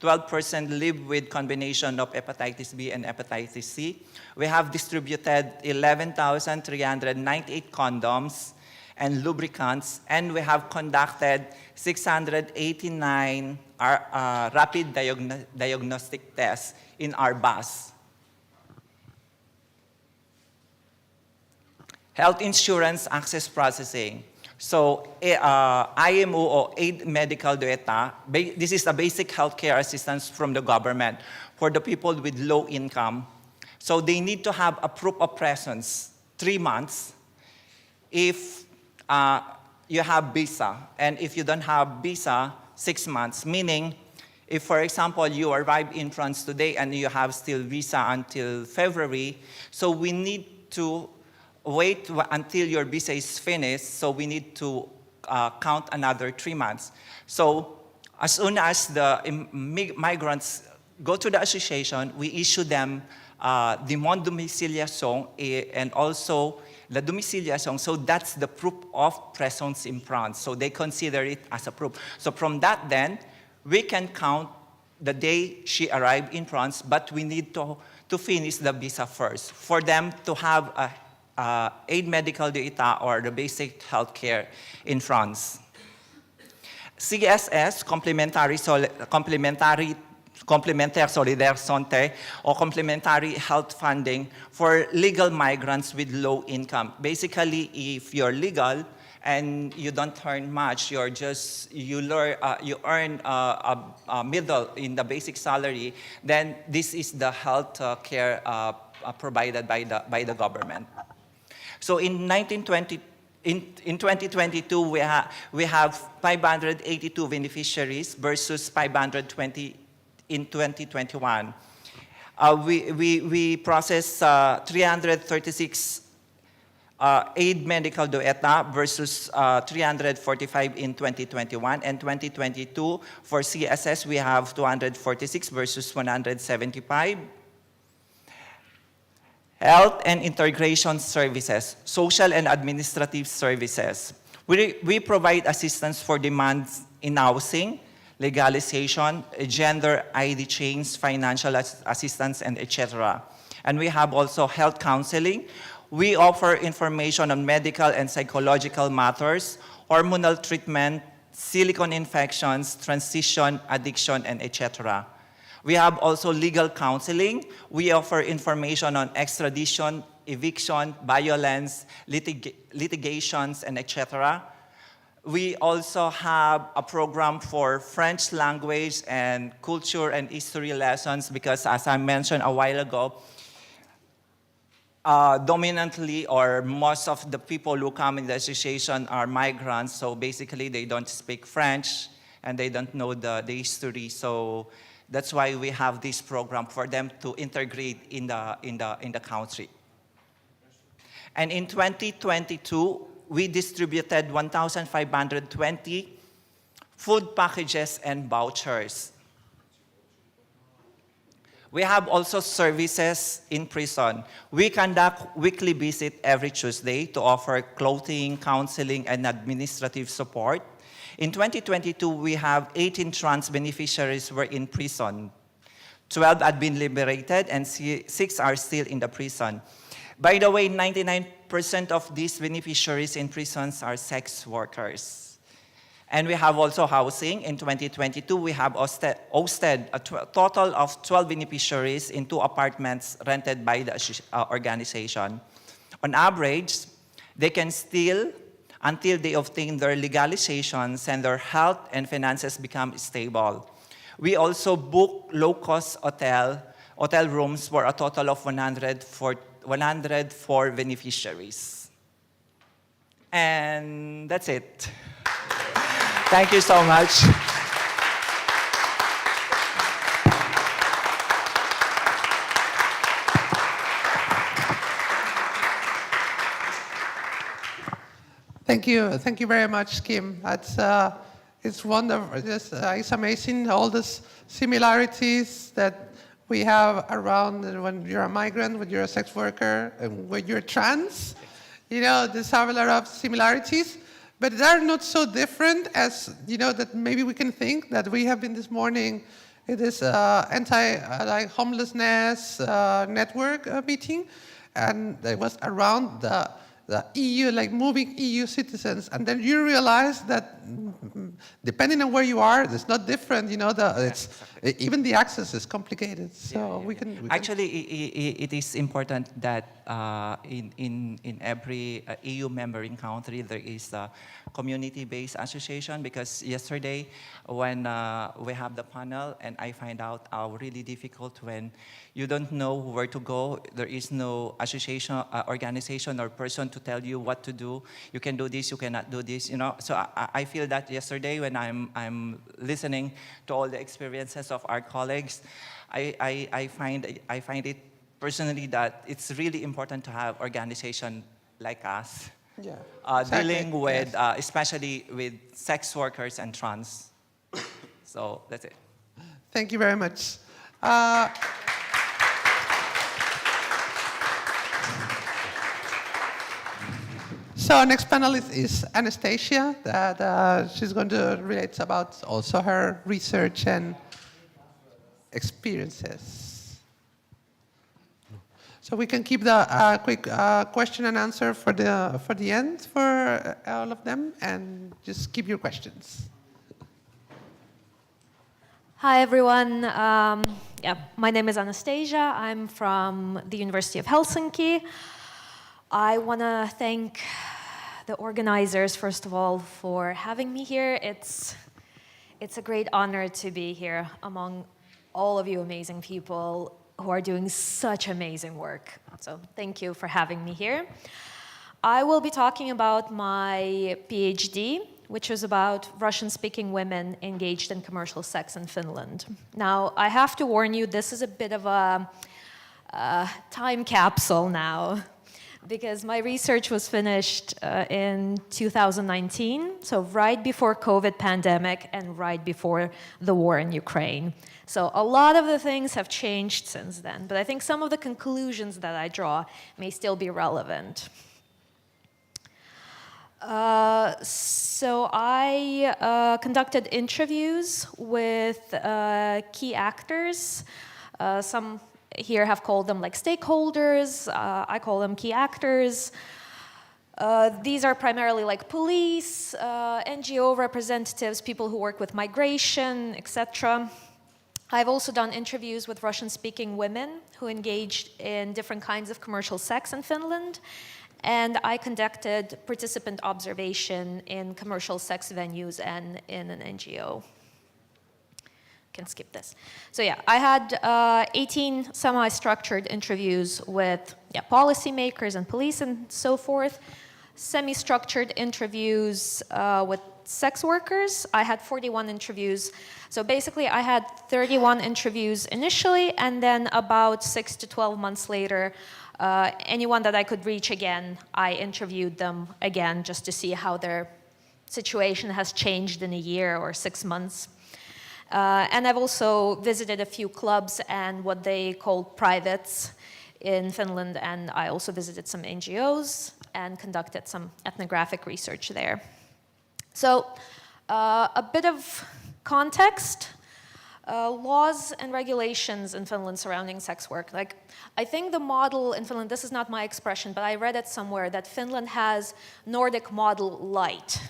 12% live with combination of hepatitis B and hepatitis C. We have distributed 11,398 condoms and lubricants, and we have conducted 689 rapid diagnostic tests in our bus. Health insurance access processing. So IMO or aid medical data, this is a basic healthcare assistance from the government for the people with low income. So they need to have a proof of presence, 3 months, if you have visa. And if you don't have visa, 6 months. Meaning, if for example, you arrive in France today and you have still visa until February, so we need to wait until your visa is finished, so we need to count another 3 months. So as soon as the migrants go to the association, we issue them the mon domiciliation and also the domiciliation. So that's the proof of presence in France. So they consider it as a proof. So from that then, we can count the day she arrived in France, but we need to finish the visa first for them to have a aid medical data or the basic healthcare in France. CSS, complémentaire solidaire santé, or complementary health funding for legal migrants with low income. Basically, if you're legal and you don't earn much, you earn a middle in the basic salary, then this is the health care provided by the government. So in 2022, we have 582 beneficiaries versus 520 in 2021. We process 336 aid medical data versus 345 in 2021. And 2022, for CSS, we have 246 versus 175. Health and integration services, social and administrative services. We provide assistance for demands in housing, legalization, gender ID change, financial assistance, and etc. And we have also health counseling. We offer information on medical and psychological matters, hormonal treatment, silicone infections, transition, addiction, and etc. We have also legal counseling. We offer information on extradition, eviction, violence, litigations, and etc. We also have a program for French language and culture and history lessons because, as I mentioned a while ago, dominantly or most of the people who come in the association are migrants, so basically they don't speak French and they don't know the history. So that's why we have this program for them to integrate in the country. And in 2022, we distributed 1,520 food packages and vouchers. We have also services in prison. We conduct weekly visits every Tuesday to offer clothing, counseling, and administrative support. In 2022, we have 18 trans beneficiaries were in prison. 12 had been liberated and 6 are still in the prison. By the way, 99% of these beneficiaries in prisons are sex workers. And we have also housing. In 2022, we have hosted a total of 12 beneficiaries in 2 apartments rented by the organization. On average, they can still until they obtain their legalizations and their health and finances become stable. We also book low-cost hotel rooms for a total of 104 beneficiaries. And that's it. Thank you so much. Thank you very much, Kim. It's wonderful. It's amazing all these similarities that we have around when you're a migrant, when you're a sex worker, and when you're trans. You know, there's a lot of similarities, but they're not so different as, you know, that maybe we can think that we have been this morning in this anti-homelessness network meeting, and it was around the EU, like moving EU citizens, and then you realize that depending on where you are, it's not different. You know, even the access is complicated. So we can actually, it is important that in every EU member country there is a community-based association, because yesterday when we have the panel and I find out how really difficult when you don't know where to go, there is no association, organization or person to tell you what to do. You can do this, you cannot do this, you know. So I feel that yesterday when I'm listening to all the experiences of our colleagues, I find it personally that it's really important to have organization like us. Yeah, exactly. Dealing with, especially with sex workers and trans. So that's it. Thank you very much. So our next panelist is Anastacia, that she's going to relate about also her research and experiences. So we can keep the quick question and answer for the end for all of them, and just keep your questions. Hi, everyone. My name is Anastacia. I'm from the University of Helsinki. I want to thank the organizers, first of all, for having me here. It's a great honor to be here among all of you amazing people who are doing such amazing work. So thank you for having me here. I will be talking about my PhD, which is about Russian-speaking women engaged in commercial sex in Finland. Now, I have to warn you, this is a bit of a time capsule now, because my research was finished in 2019, so right before COVID pandemic and right before the war in Ukraine. So a lot of the things have changed since then, but I think some of the conclusions that I draw may still be relevant. So I conducted interviews with key actors. Some here have called them like stakeholders. I call them key actors. These are primarily like police, NGO representatives, people who work with migration, etc. I've also done interviews with Russian-speaking women who engaged in different kinds of commercial sex in Finland. And I conducted participant observation in commercial sex venues and in an NGO. Can skip this. So yeah, I had 18 semi-structured interviews with policymakers and police and so forth. Semi-structured interviews with sex workers. I had 41 interviews. So basically I had 31 interviews initially, and then about 6 to 12 months later, anyone that I could reach again, I interviewed them again just to see how their situation has changed in a year or 6 months. And I've also visited a few clubs and what they call privates in Finland, and I also visited some NGOs and conducted some ethnographic research there. So a bit of context. Laws and regulations in Finland surrounding sex work. Like, I think the model in Finland, this is not my expression, but I read it somewhere, that Finland has Nordic model light.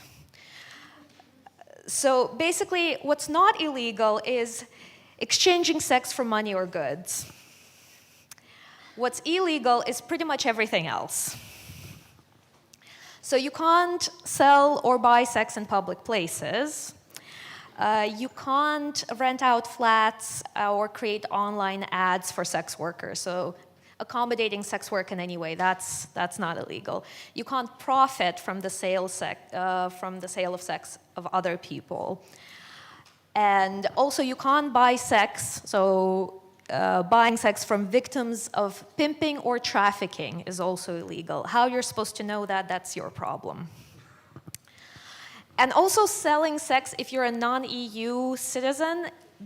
So basically, what's not illegal is exchanging sex for money or goods. What's illegal is pretty much everything else. So you can't sell or buy sex in public places. You can't rent out flats or create online ads for sex workers. So accommodating sex work in any way, that's not illegal. You can't profit from the sale of sex of other people. And also you can't buy sex, so buying sex from victims of pimping or trafficking is also illegal. How you're supposed to know that, that's your problem. And also selling sex, if you're a non-EU citizen,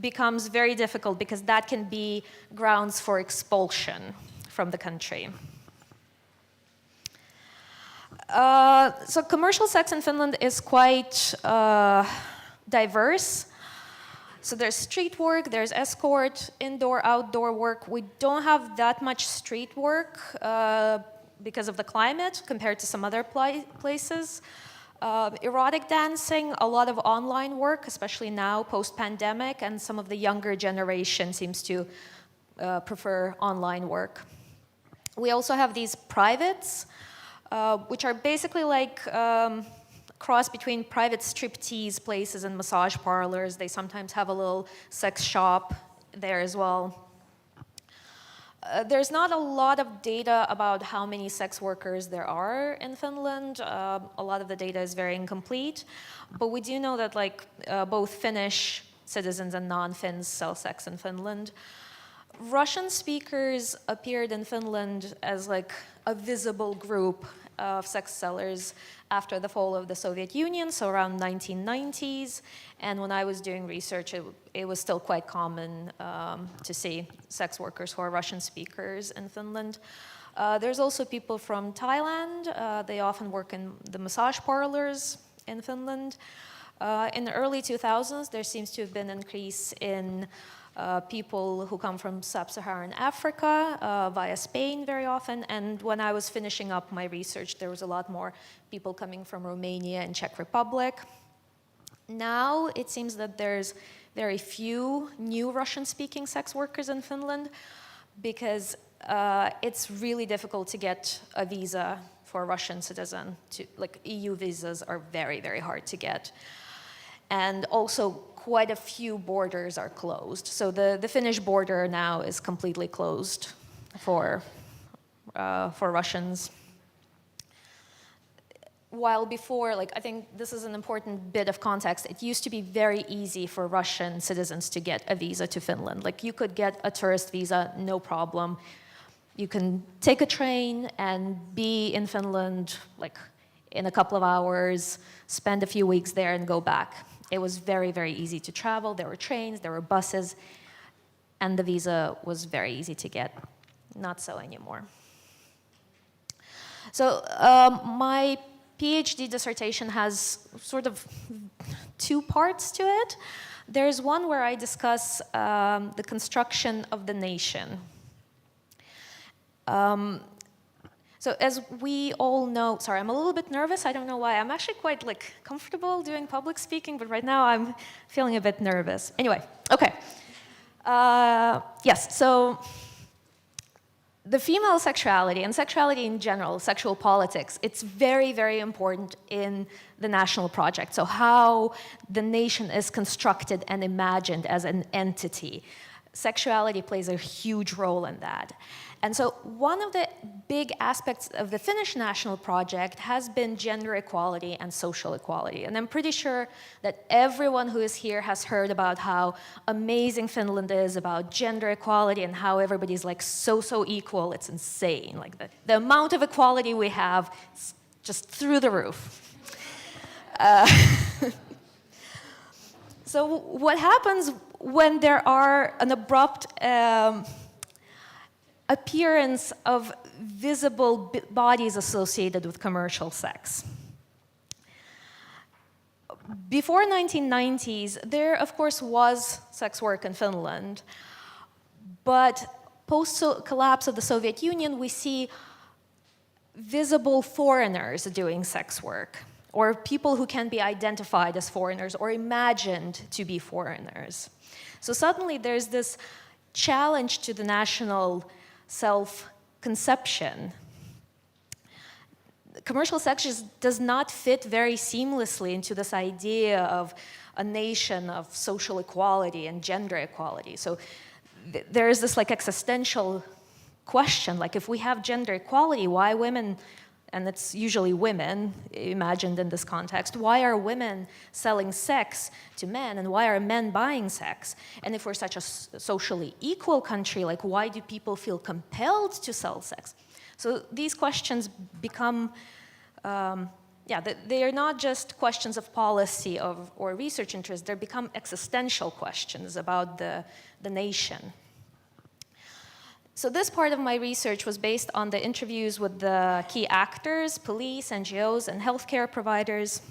becomes very difficult because that can be grounds for expulsion from the country. So commercial sex in Finland is quite diverse. So there's street work, there's escort, indoor, outdoor work. We don't have that much street work because of the climate compared to some other places. Erotic dancing, a lot of online work, especially now, post-pandemic, and some of the younger generation seems to prefer online work. We also have these privates, which are basically like cross between private striptease places and massage parlors. They sometimes have a little sex shop there as well. There's not a lot of data about how many sex workers there are in Finland. A lot of the data is very incomplete, but we do know that like both Finnish citizens and non-Finns sell sex in Finland. Russian speakers appeared in Finland as like a visible group of sex sellers after the fall of the Soviet Union, so around 1990s. And when I was doing research, it was still quite common to see sex workers who are Russian speakers in Finland. There's also people from Thailand. They often work in the massage parlors in Finland. In the early 2000s, there seems to have been an increase in people who come from sub-Saharan Africa via Spain very often. And when I was finishing up my research, there was a lot more people coming from Romania and Czech Republic. Now it seems that there's very few new Russian-speaking sex workers in Finland because it's really difficult to get a visa for a Russian citizen. Like EU visas are very, very hard to get. And also quite a few borders are closed. So the Finnish border now is completely closed for Russians. While before, like I think this is an important bit of context, it used to be very easy for Russian citizens to get a visa to Finland. Like you could get a tourist visa, no problem. You can take a train and be in Finland like in a couple of hours, spend a few weeks there and go back. It was very, very easy to travel. There were trains, there were buses, and the visa was very easy to get. Not so anymore. So my PhD dissertation has sort of two parts to it. There's one where I discuss the construction of the nation. So as we all know, sorry, I'm a little bit nervous. I don't know why. I'm actually quite like comfortable doing public speaking, but right now I'm feeling a bit nervous. Anyway, okay. Yes, so the female sexuality and sexuality in general, sexual politics, it's very, very important in the national project. So how the nation is constructed and imagined as an entity. Sexuality plays a huge role in that. And so one of the big aspects of the Finnish national project has been gender equality and social equality. And I'm pretty sure that everyone who is here has heard about how amazing Finland is about gender equality and how everybody's like so equal. It's insane. Like the amount of equality we have is just through the roof. So what happens when there are an abrupt appearance of visible bodies associated with commercial sex? Before 1990s, there of course was sex work in Finland, but post-collapse of the Soviet Union, we see visible foreigners doing sex work, or people who can be identified as foreigners or imagined to be foreigners. So suddenly there's this challenge to the national self-conception. Commercial sex just does not fit very seamlessly into this idea of a nation of social equality and gender equality. So there is this like existential question, like if we have gender equality, why women, and it's usually women imagined in this context, why are women selling sex to men and why are men buying sex? And if we're such a socially equal country, like why do people feel compelled to sell sex? So these questions become they are not just questions of policy or research interest, they become existential questions about the nation. So this part of my research was based on the interviews with the key actors, police, NGOs, and healthcare providers.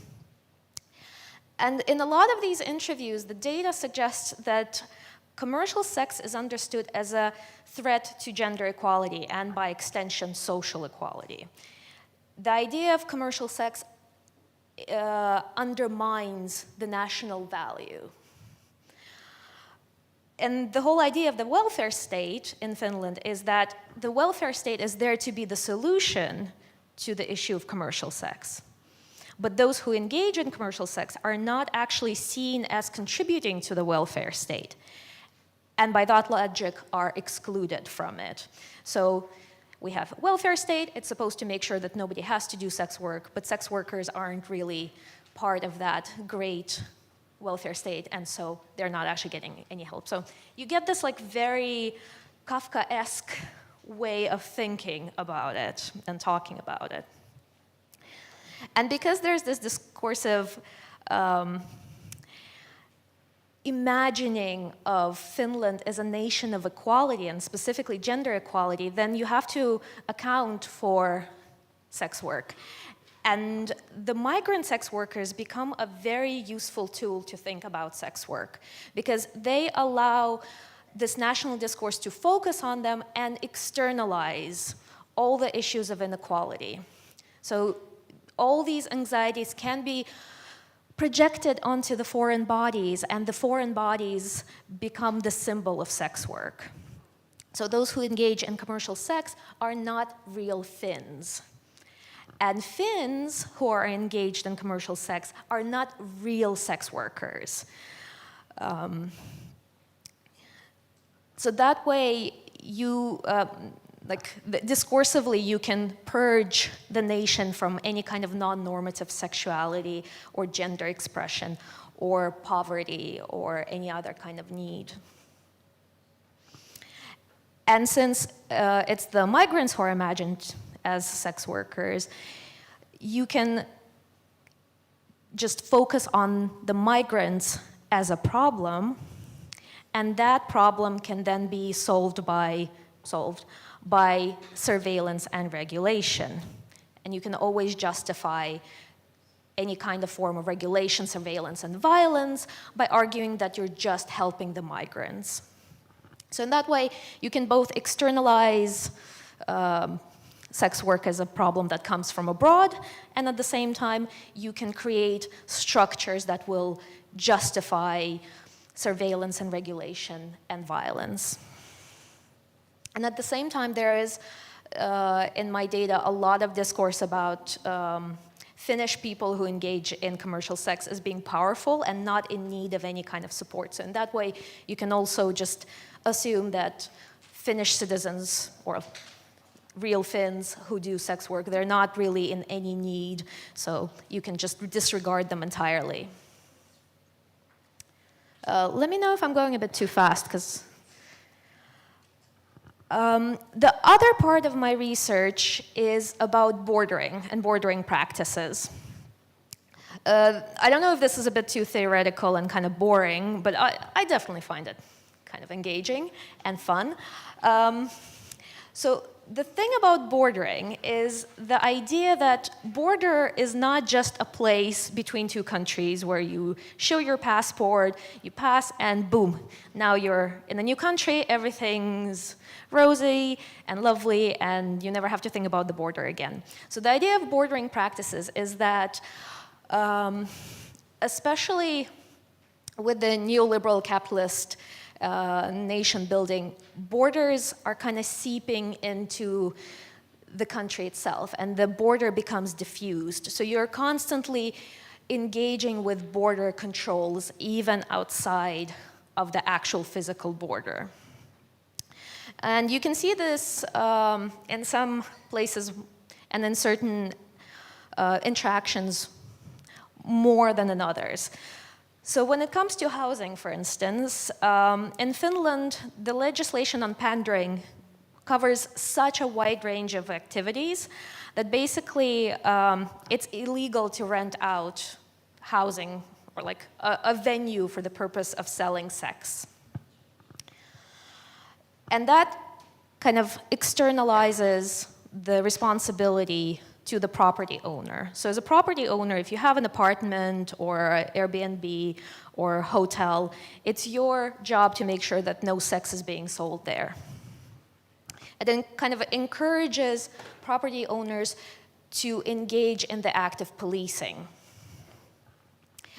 And in a lot of these interviews, the data suggests that commercial sex is understood as a threat to gender equality and, by extension, social equality. The idea of commercial sex undermines the national value. And the whole idea of the welfare state in Finland is that the welfare state is there to be the solution to the issue of commercial sex. But those who engage in commercial sex are not actually seen as contributing to the welfare state, and by that logic are excluded from it. So we have a welfare state, it's supposed to make sure that nobody has to do sex work, but sex workers aren't really part of that great welfare state, and so they're not actually getting any help. So you get this like very Kafkaesque way of thinking about it and talking about it. And because there's this discursive imagining of Finland as a nation of equality, and specifically gender equality, then you have to account for sex work. And the migrant sex workers become a very useful tool to think about sex work, because they allow this national discourse to focus on them and externalize all the issues of inequality. So all these anxieties can be projected onto the foreign bodies, and the foreign bodies become the symbol of sex work. So those who engage in commercial sex are not real Finns. And Finns who are engaged in commercial sex are not real sex workers. So that way, discursively, you can purge the nation from any kind of non-normative sexuality or gender expression or poverty or any other kind of need. And since it's the migrants who are imagined as sex workers, you can just focus on the migrants as a problem, and that problem can then be solved by surveillance and regulation. And you can always justify any kind of form of regulation, surveillance, and violence by arguing that you're just helping the migrants. So in that way, you can both externalize sex work as a problem that comes from abroad, and at the same time, you can create structures that will justify surveillance and regulation and violence. And at the same time, there is, in my data, a lot of discourse about Finnish people who engage in commercial sex as being powerful and not in need of any kind of support. So in that way, you can also just assume that Finnish citizens or real Finns who do sex work, they're not really in any need, so you can just disregard them entirely. Let me know if I'm going a bit too fast, because the other part of my research is about bordering and bordering practices. I don't know if this is a bit too theoretical and kind of boring, but I definitely find it kind of engaging and fun. So the thing about bordering is the idea that border is not just a place between two countries where you show your passport, you pass, and boom, now you're in a new country, everything's rosy and lovely, and you never have to think about the border again. So the idea of bordering practices is that, especially with the neoliberal capitalist nation building, borders are kind of seeping into the country itself, and the border becomes diffused. So you're constantly engaging with border controls even outside of the actual physical border. And you can see this in some places and in certain interactions more than in others. So when it comes to housing, for instance, in Finland, the legislation on pandering covers such a wide range of activities that basically it's illegal to rent out housing or like a venue for the purpose of selling sex. And that kind of externalizes the responsibility to the property owner. So as a property owner, if you have an apartment or Airbnb or hotel, it's your job to make sure that no sex is being sold there. It then kind of encourages property owners to engage in the act of policing.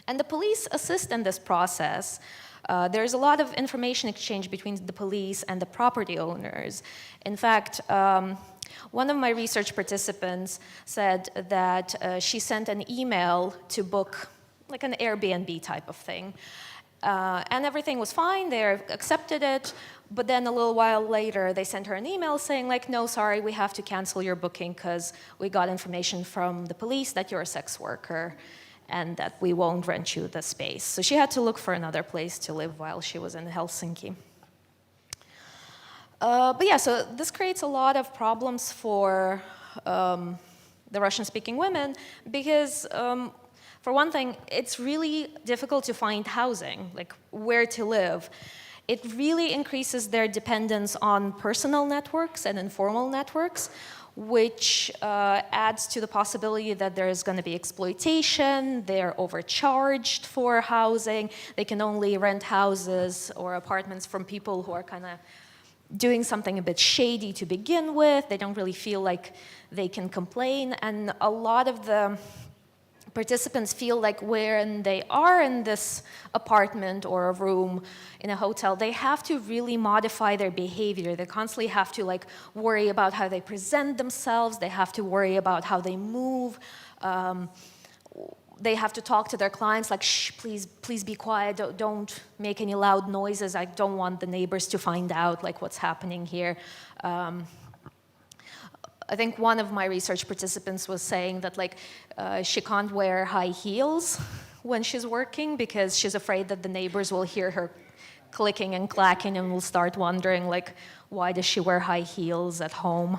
And the police assist in this process. There's a lot of information exchange between the police and the property owners. In fact, one of my research participants said that she sent an email to book like an Airbnb type of thing. And everything was fine, they accepted it, but then a little while later they sent her an email saying like, no, sorry, we have to cancel your booking because we got information from the police that you're a sex worker and that we won't rent you the space. So she had to look for another place to live while she was in Helsinki. But yeah, so this creates a lot of problems for the Russian-speaking women because, for one thing, it's really difficult to find housing, like where to live. It really increases their dependence on personal networks and informal networks, which adds to the possibility that there is going to be exploitation, they're overcharged for housing, they can only rent houses or apartments from people who are kind of doing something a bit shady to begin with, they don't really feel like they can complain, and a lot of the participants feel like when they are in this apartment or a room in a hotel, they have to really modify their behavior. They constantly have to like worry about how they present themselves. They have to worry about how they move. They have to talk to their clients like, shh, please be quiet. Don't make any loud noises. I don't want the neighbors to find out like what's happening here. I think one of my research participants was saying that like she can't wear high heels when she's working because she's afraid that the neighbors will hear her clicking and clacking and will start wondering like, why does she wear high heels at home?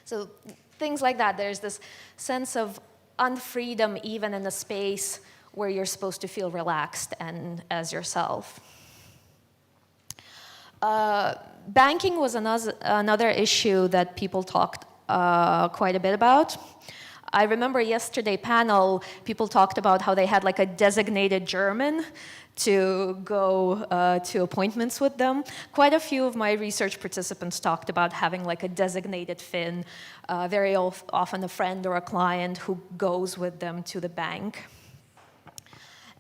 So things like that. There's this sense of unfreedom even in a space where you're supposed to feel relaxed and as yourself. Banking was another issue that people talked quite a bit about. I remember yesterday panel, people talked about how they had like a designated German to go to appointments with them. Quite a few of my research participants talked about having like a designated Finn, very often a friend or a client who goes with them to the bank.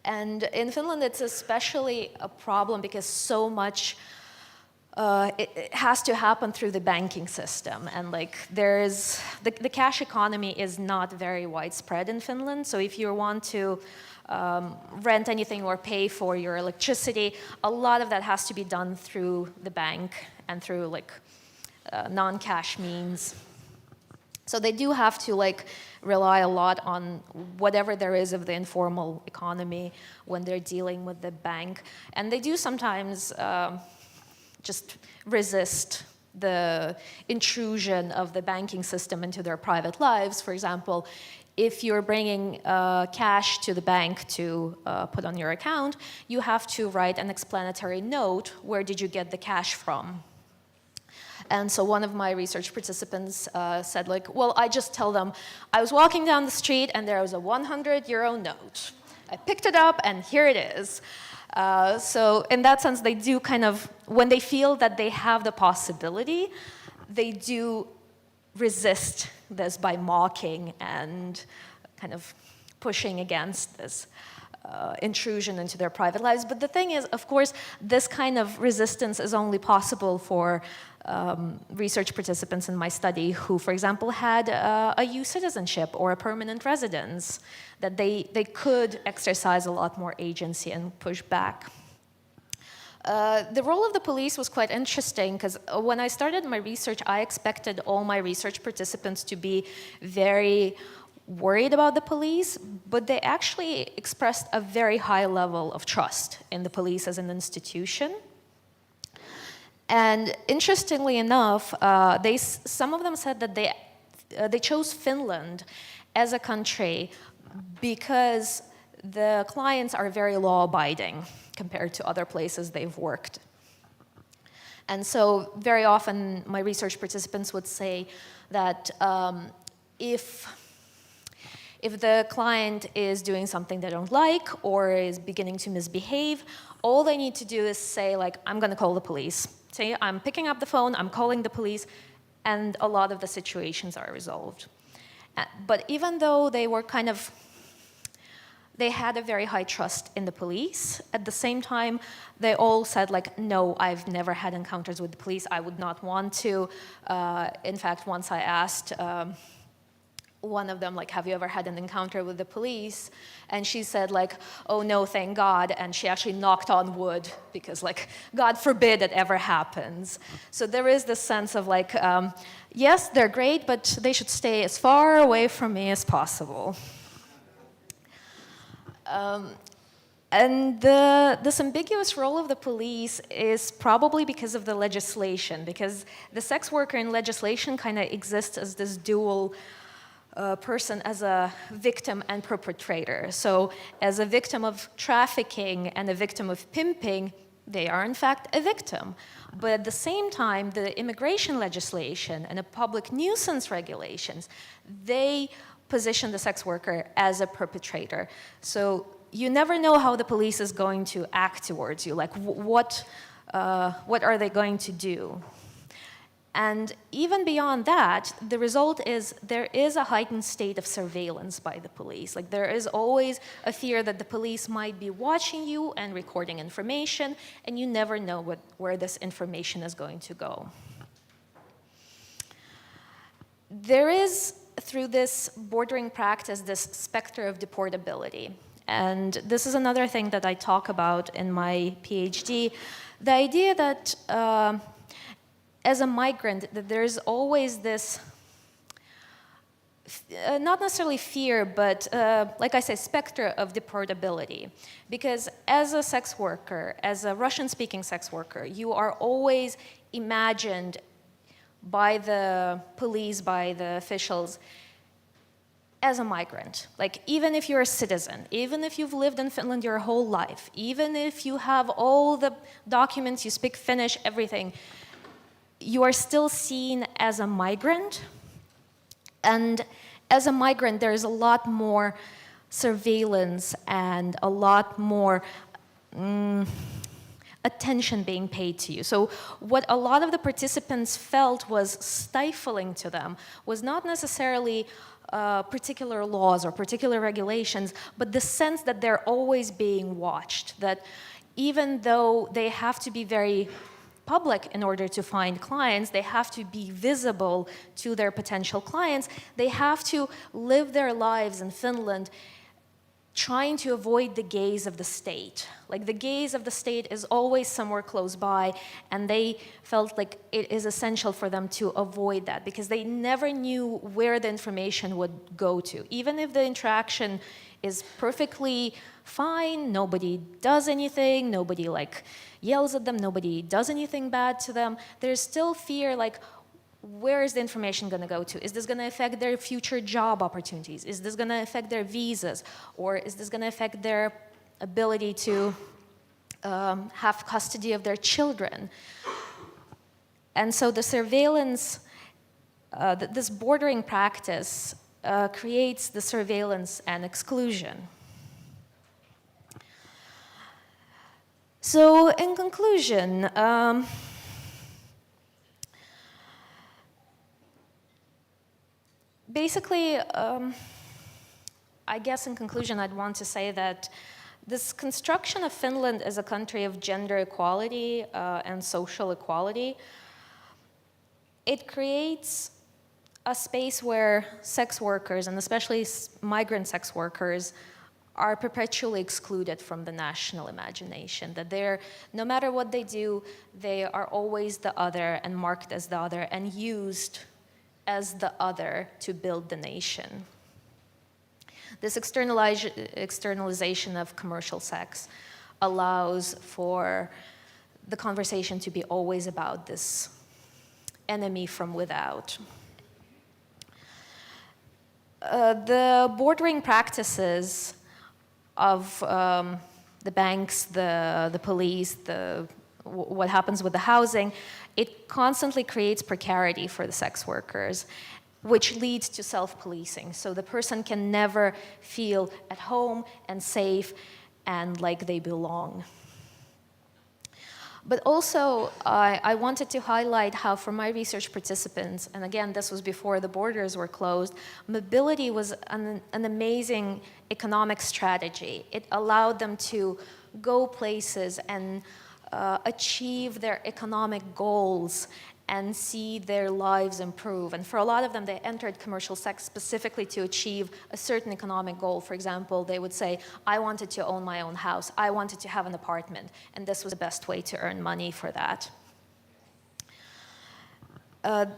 And in Finland, it's especially a problem because so much it has to happen through the banking system, and like there's the cash economy is not very widespread in Finland. So if you want to rent anything or pay for your electricity, a lot of that has to be done through the bank and through like non-cash means. So they do have to like rely a lot on whatever there is of the informal economy when they're dealing with the bank, and they do sometimes just resist the intrusion of the banking system into their private lives. For example, if you're bringing cash to the bank to put on your account, you have to write an explanatory note, where did you get the cash from? And so one of my research participants said like, well, I just tell them, I was walking down the street and there was a 100-euro note. I picked it up and here it is. So in that sense, they do kind of, when they feel that they have the possibility, they do resist this by mocking and kind of pushing against this intrusion into their private lives. But the thing is, of course, this kind of resistance is only possible for research participants in my study who, for example, had a EU citizenship or a permanent residence, that they could exercise a lot more agency and push back. The role of the police was quite interesting because when I started my research, I expected all my research participants to be very worried about the police, but they actually expressed a very high level of trust in the police as an institution. And interestingly enough, some of them said that they chose Finland as a country because the clients are very law-abiding compared to other places they've worked. And so very often my research participants would say that if the client is doing something they don't like or is beginning to misbehave, all they need to do is say, like, I'm going to call the police. Say, I'm picking up the phone, I'm calling the police, and a lot of the situations are resolved. But even though they had a very high trust in the police, at the same time, they all said, like, no, I've never had encounters with the police, I would not want to. In fact, once I asked one of them, like, have you ever had an encounter with the police? And she said, like, oh no, thank God. And she actually knocked on wood because, like, God forbid it ever happens. So there is this sense of, like, yes, they're great, but they should stay as far away from me as possible. And this ambiguous role of the police is probably because of the legislation, because the sex worker in legislation kind of exists as this dual person, as a victim and perpetrator. So as a victim of trafficking and a victim of pimping, they are in fact a victim. But at the same time, the immigration legislation and the public nuisance regulations, they position the sex worker as a perpetrator. So you never know how the police is going to act towards you, like what are they going to do? And even beyond that, the result is there is a heightened state of surveillance by the police. Like, there is always a fear that the police might be watching you and recording information, and you never know where this information is going to go. There is, through this bordering practice, this specter of deportability. And this is another thing that I talk about in my PhD. The idea that as a migrant, that there's always this, not necessarily fear, but like I say, specter of deportability. Because as a sex worker, as a Russian-speaking sex worker, you are always imagined by the police, by the officials, as a migrant. Like, even if you're a citizen, even if you've lived in Finland your whole life, even if you have all the documents, you speak Finnish, everything, you are still seen as a migrant. And as a migrant, there is a lot more surveillance and a lot more attention being paid to you. So what a lot of the participants felt was stifling to them was not necessarily particular laws or particular regulations, but the sense that they're always being watched, that even though they have to be very public in order to find clients, they have to be visible to their potential clients, they have to live their lives in Finland trying to avoid the gaze of the state. Like, the gaze of the state is always somewhere close by, and they felt like it is essential for them to avoid that because they never knew where the information would go to. Even if the interaction is perfectly fine, nobody does anything, nobody like yells at them, nobody does anything bad to them, there's still fear, like, where is the information going to go to? Is this going to affect their future job opportunities? Is this going to affect their visas? Or is this going to affect their ability to have custody of their children? And so the surveillance, this bordering practice creates the surveillance and exclusion. So in conclusion, basically, I guess in conclusion, I'd want to say that this construction of Finland as a country of gender equality and social equality, it creates a space where sex workers, and especially migrant sex workers, are perpetually excluded from the national imagination, that they're, no matter what they do, they are always the other and marked as the other and used as the other to build the nation. This externalization of commercial sex allows for the conversation to be always about this enemy from without. The bordering practices of the banks, the police, what happens with the housing, it constantly creates precarity for the sex workers, which leads to self-policing. So the person can never feel at home and safe and like they belong. But also, I wanted to highlight how for my research participants, and again, this was before the borders were closed, mobility was an amazing economic strategy. It allowed them to go places and achieve their economic goals and see their lives improve. And for a lot of them, they entered commercial sex specifically to achieve a certain economic goal. For example, they would say, I wanted to own my own house. I wanted to have an apartment. And this was the best way to earn money for that. And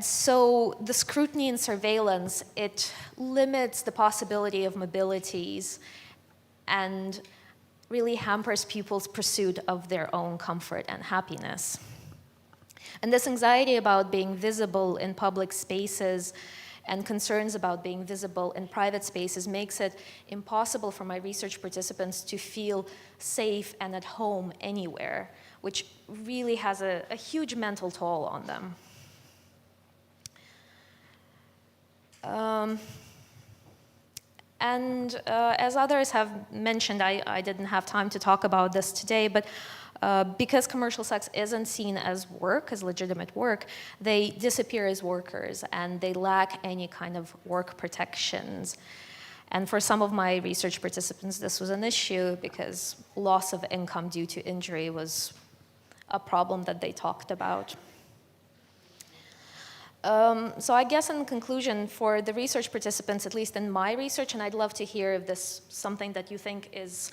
so the scrutiny and surveillance, it limits the possibility of mobilities and really hampers people's pursuit of their own comfort and happiness. And this anxiety about being visible in public spaces and concerns about being visible in private spaces makes it impossible for my research participants to feel safe and at home anywhere, which really has a huge mental toll on them. As others have mentioned, I didn't have time to talk about this today, but because commercial sex isn't seen as work, as legitimate work, they disappear as workers and they lack any kind of work protections. And for some of my research participants, this was an issue because loss of income due to injury was a problem that they talked about. So I guess in conclusion, for the research participants, at least in my research, and I'd love to hear if this is something that you think is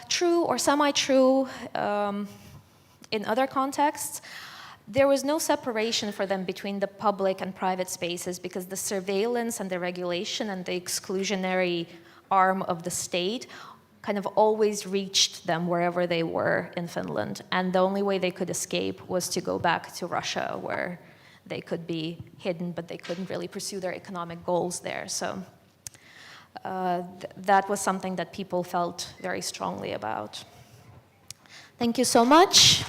true or semi-true in other contexts, there was no separation for them between the public and private spaces because the surveillance and the regulation and the exclusionary arm of the state kind of always reached them wherever they were in Finland. And the only way they could escape was to go back to Russia, where they could be hidden, but they couldn't really pursue their economic goals there. So that was something that people felt very strongly about. Thank you so much.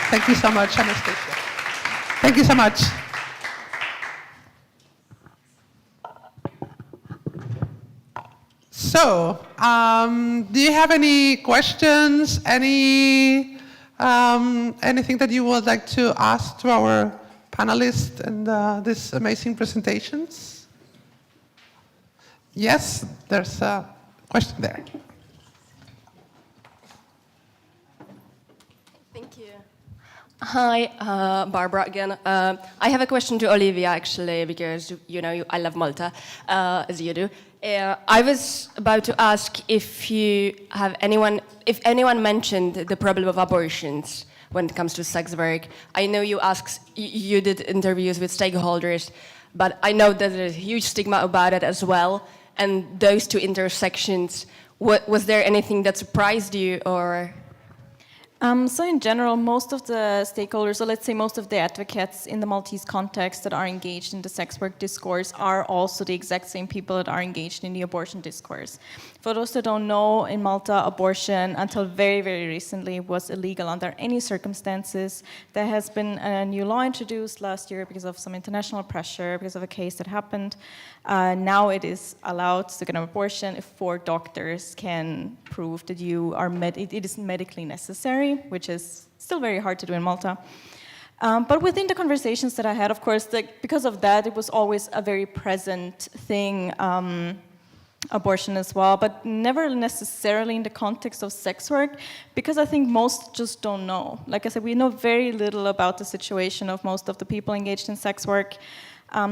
Thank you so much, Anastacia. Thank you so much. So, do you have any questions, anything that you would like to ask to our panelists and these amazing presentations? Yes, there's a question there. Thank you. Hi, Barbara again. I have a question to Olivia, actually, because you know I love Malta, as you do. I was about to ask if anyone mentioned the problem of abortions when it comes to sex work. I know you did interviews with stakeholders, but I know that there's a huge stigma about it as well. And those two intersections, was there anything that surprised you, or? So in general, most of the stakeholders, so let's say most of the advocates in the Maltese context that are engaged in the sex work discourse are also the exact same people that are engaged in the abortion discourse. For those that don't know, in Malta, abortion until very, very recently was illegal under any circumstances. There has been a new law introduced last year because of some international pressure, because of a case that happened. Now it is allowed to get an abortion if 4 doctors can prove that you are it is medically necessary, which is still very hard to do in Malta. But within the conversations that I had, of course, because of that, it was always a very present thing, abortion as well, but never necessarily in the context of sex work, because I think most just don't know. Like I said, we know very little about the situation of most of the people engaged in sex work.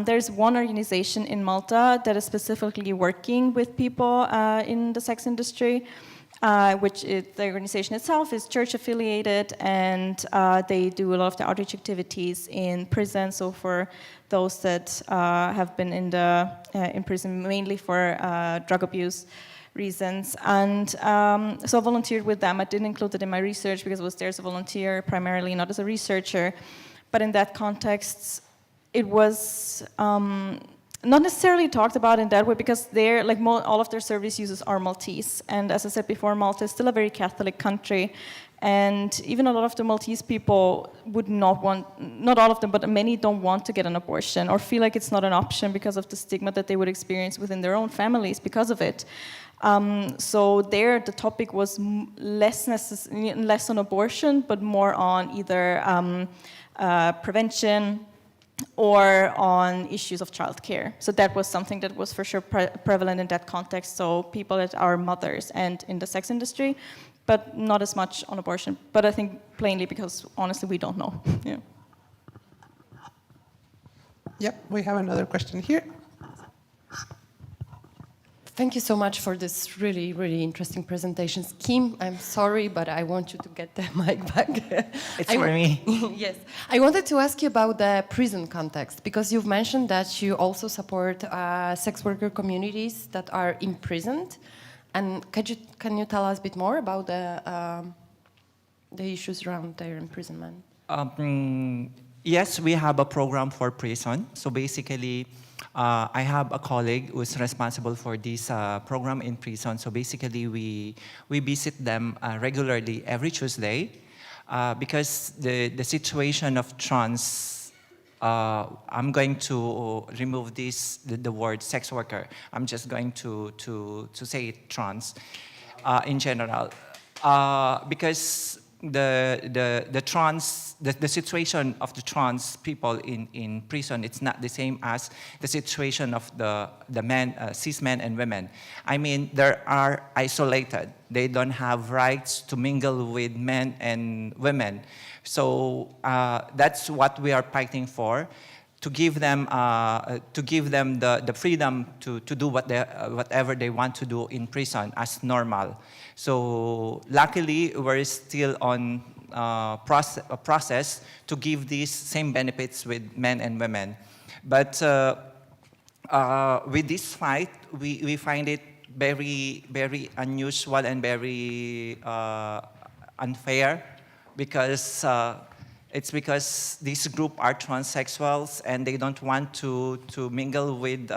There's one organization in Malta that is specifically working with people in the sex industry, the organization itself is church affiliated, and they do a lot of the outreach activities in prison. So for those that have been in prison mainly for drug abuse, reasons. And so I volunteered with them. I didn't include it in my research because I was there as a volunteer primarily, not as a researcher. But in that context, it was not necessarily talked about in that way because they're, like all of their service users are Maltese. And as I said before, Malta is still a very Catholic country. And even a lot of the Maltese people would not want, not all of them, but many don't want to get an abortion or feel like it's not an option because of the stigma that they would experience within their own families because of it. So there, the topic was less on abortion, but more on either prevention or on issues of childcare. So that was something that was for sure prevalent in that context. So people that are mothers and in the sex industry, but not as much on abortion. But I think plainly because honestly we don't know. Yeah. Yep, we have another question here. Thank you so much for this really, really interesting presentations. Kim, I'm sorry, but I want you to get the mic back. It's for me. Yes. I wanted to ask you about the prison context, because you've mentioned that you also support sex worker communities that are imprisoned. And can you tell us a bit more about the issues around their imprisonment? Yes, we have a program for prison. So basically, I have a colleague who is responsible for this program in prison. So basically, we visit them regularly every Tuesday because the situation of trans, I'm going to remove the word sex worker. I'm just going to say it trans in general because the situation of the trans people in prison, it's not the same as the situation of the men, cis men and women. I mean, they are isolated. They don't have rights to mingle with men and women. So that's what we are fighting for, to give them the freedom to do whatever they want to do in prison as normal. So luckily, we're still on a process to give these same benefits with men and women. But with this fight, we find it very, very unusual and very unfair because it's because this group are transsexuals and they don't want to mingle with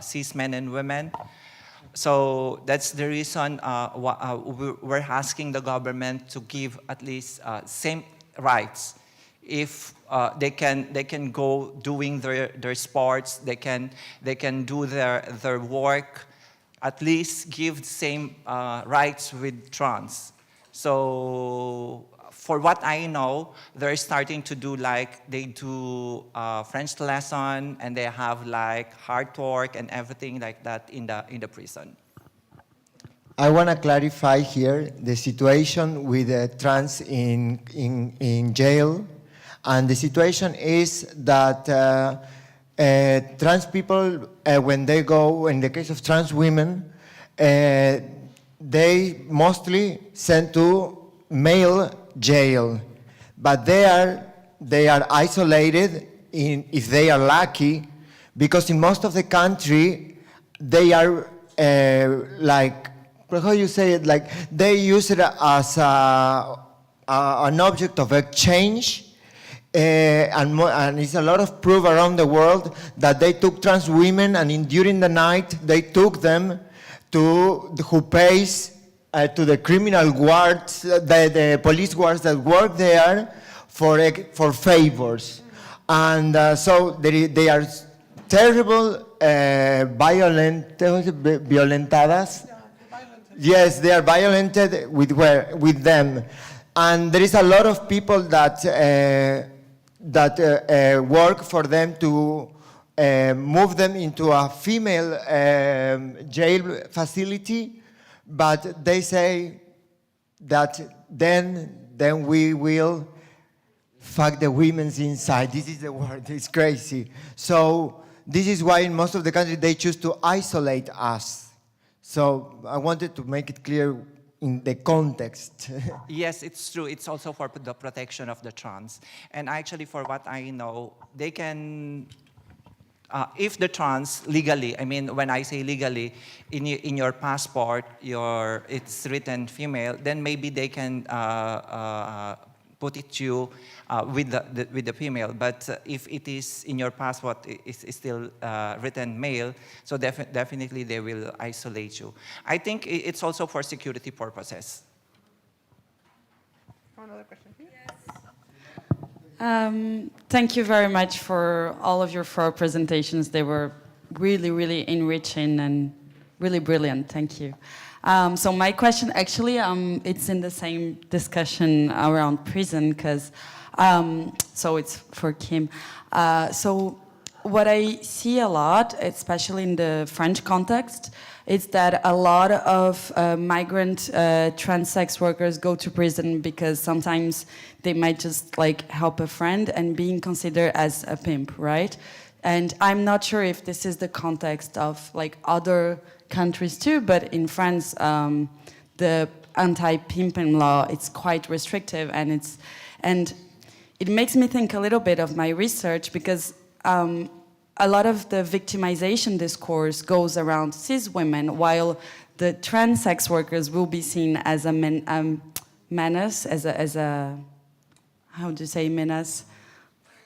cis men and women. So that's the reason we're asking the government to give at least same rights. If they can go doing their sports, they can do their work, at least give the same rights with trans. So for what I know, they're starting to do they do French lesson and they have hard work and everything like that in the prison. I want to clarify here the situation with the trans in jail. And the situation is that trans people, when they go, in the case of trans women, they mostly sent to male jail, but they are isolated if they are lucky, because in most of the country they are how you say it, they use it as an object of exchange, and it's a lot of proof around the world that they took trans women and during the night they took them to who pays to the criminal guards, the police guards that work there for favors. And so they are terrible, violentadas. Yes, they are violented with them. And there is a lot of people that work for them to move them into a female jail facility. But they say that then we will fuck the women's inside. This is the word, it's crazy. So this is why in most of the countries they choose to isolate us. So I wanted to make it clear in the context. Yes, it's true. It's also for the protection of the trans. And actually, for what I know, they can if the trans legally, I mean, when I say legally, in your passport, it's written female, then maybe they can put it you with the female. But if it is in your passport, it's still written male, so definitely they will isolate you. I think it's also for security purposes. Another question here? Thank you very much for all of your 4 presentations. They were really, really enriching and really brilliant. Thank you. So my question, actually, it's in the same discussion around prison, because, so it's for Kim. So what I see a lot, especially in the French context, is that a lot of migrant trans sex workers go to prison because sometimes they might just like help a friend and being considered as a pimp, right? And I'm not sure if this is the context of like other countries too, but in France, the anti-pimping law, it's quite restrictive, and it makes me think a little bit of my research, because a lot of the victimization discourse goes around cis women, while the trans sex workers will be seen as a menace, as a how do you say menace?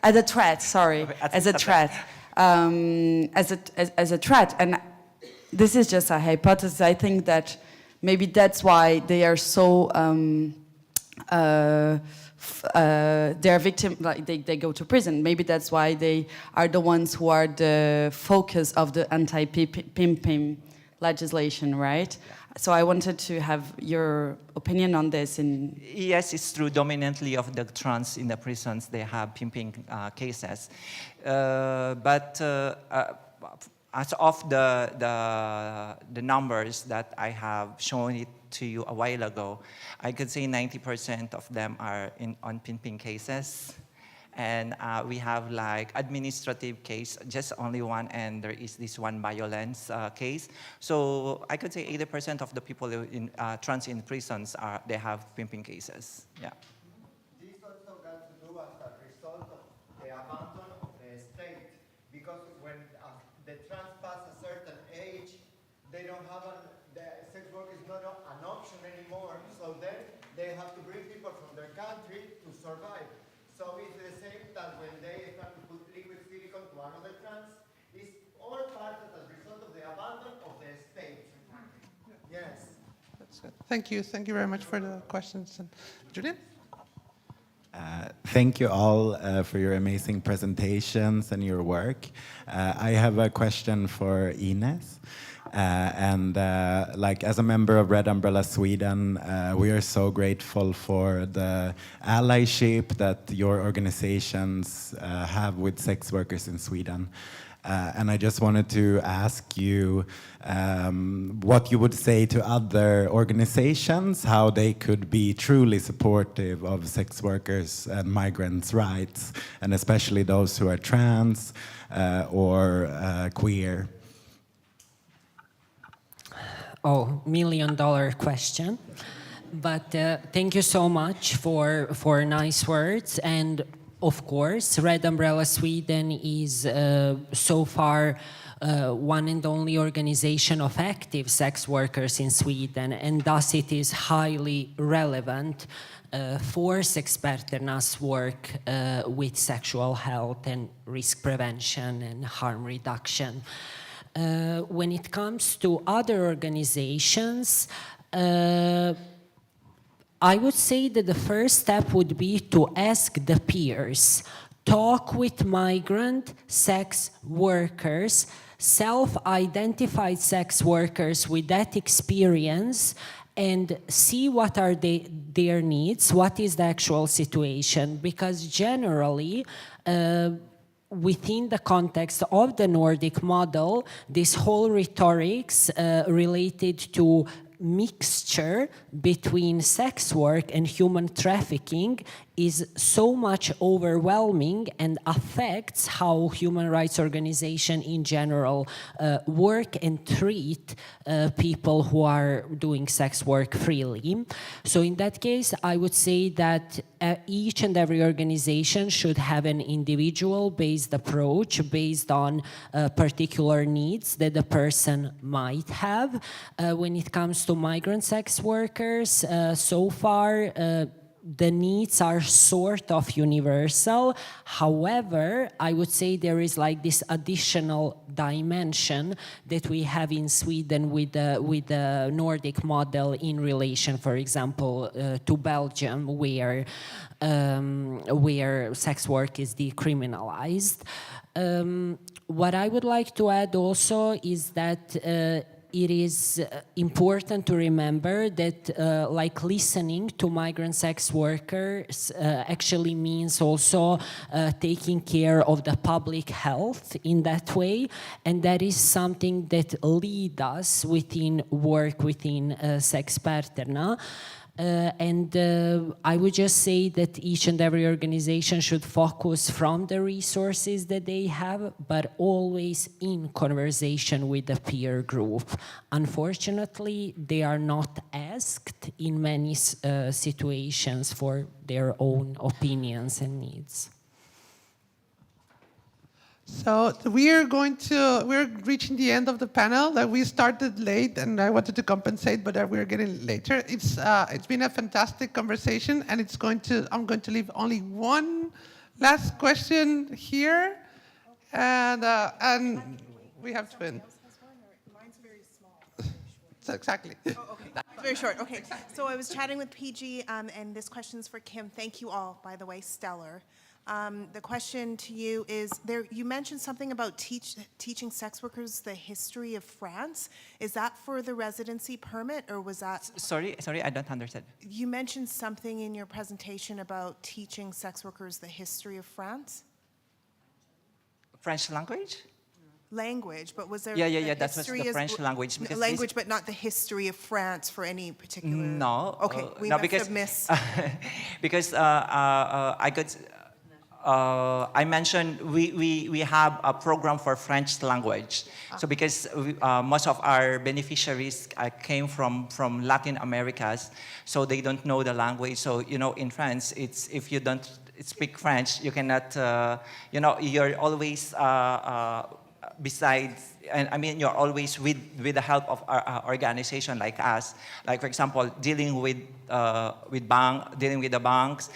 As a threat, sorry, as a threat, as a threat. And this is just a hypothesis. I think that maybe that's why they are so they're victim, like they go to prison. Maybe that's why they are the ones who are the focus of the anti-pimping legislation, right? So I wanted to have your opinion on this. Yes, it's true. Dominantly of the trans in the prisons, they have pimping cases. But as of the numbers that I have shown it to you a while ago, I could say 90% of them are on pimping cases. And we have like administrative case, just only one, and there is this one violence case. So I could say 80% of the people in trans in prisons they have pimping cases. Yeah. This also got to do as a result of the abandon of the state, because when the trans pass a certain age, they don't have the sex work is not an option anymore. So then they have to bring people from their country to survive. So it's the same that when they start to put liquid silicone to another trans, it's all part as a result of the abandon of the state. Yes. That's good. Thank you. Thank you very much for the questions. And Julian? Thank you all for your amazing presentations and your work. I have a question for Ines. Like as a member of Red Umbrella Sweden, we are so grateful for the allyship that your organizations have with sex workers in Sweden. And I just wanted to ask you what you would say to other organizations, how they could be truly supportive of sex workers and migrants' rights, and especially those who are trans or queer. Oh, $1 million question. But thank you so much for nice words. And of course, Red Umbrella Sweden is so far one and only organization of active sex workers in Sweden, and thus it is highly relevant for Sexperternas work with sexual health and risk prevention and harm reduction. When it comes to other organizations, I would say that the first step would be to ask the peers, talk with migrant sex workers, self-identified sex workers with that experience, and see what are their needs, what is the actual situation, because generally, within the context of the Nordic model, this whole rhetorics related to mixture between sex work and human trafficking is so much overwhelming and affects how human rights organizations in general work and treat people who are doing sex work freely. So in that case, I would say that each and every organization should have an individual-based approach based on particular needs that the person might have. When it comes to migrant sex workers, so far, the needs are sort of universal. However, I would say there is like this additional dimension that we have in Sweden with the Nordic model in relation, for example, to Belgium, where sex work is decriminalized. What I would like to add also is that it is important to remember that like listening to migrant sex workers actually means also taking care of the public health in that way, and that is something that leads us within work within Sexperterna. I would just say that each and every organization should focus from the resources that they have, but always in conversation with the peer group. Unfortunately, they are not asked in many situations for their own opinions and needs. So we're reaching the end of the panel. That we started late, and I wanted to compensate, but we're getting later. It's been a fantastic conversation, and I'm going to leave only one last question here, and we have to end. Mine's very small. So exactly. Oh, okay. Very short. Okay. So I was chatting with PG, and this question's for Kim. Thank you all, by the way, stellar. The question to you is, you mentioned something about teaching sex workers the history of France. Is that for the residency permit, or was that... Sorry, I don't understand. You mentioned something in your presentation about teaching sex workers the history of France? French language? Language, but was there... Yeah, that was the French language. Language, but not the history of France for any particular... No. Okay, we no, must because, have missed... because I mentioned we have a program for French language. So because most of our beneficiaries came from Latin Americas, so they don't know the language. So, in France, if you don't speak French, you cannot, you're always besides, and I mean, you're always with the help of our organization like us. Like, for example, dealing with the banks,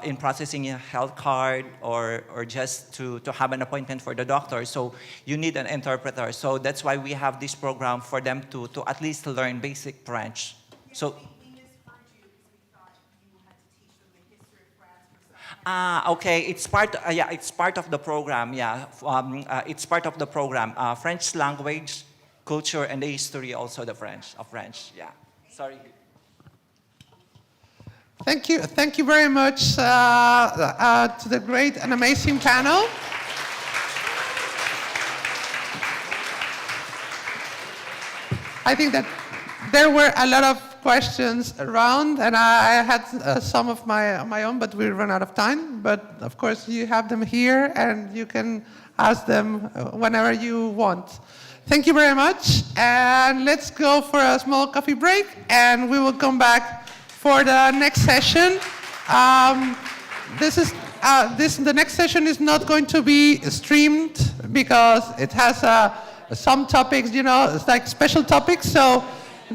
in processing a health card, or just to have an appointment for the doctor. So you need an interpreter. So that's why we have this program for them to at least learn basic French. So. Okay. It's part. It's part of the program. Yeah, it's part of the program. French language, culture, and the history. Also the French. Yeah. Sorry. Thank you very much to the great and amazing panel. I think that there were a lot of questions around, and I had some of my own, but we ran out of time. But of course, you have them here, and you can ask them whenever you want. Thank you very much, and let's go for a small coffee break, and we will come back for the next session. The next session is not going to be streamed because it has some topics, it's like special topics. So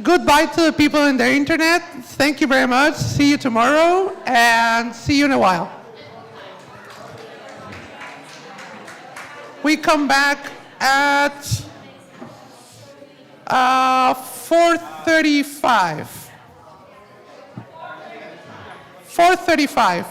goodbye to the people in the internet. Thank you very much. See you tomorrow, and see you in a while. We come back at 4:35. 4:35.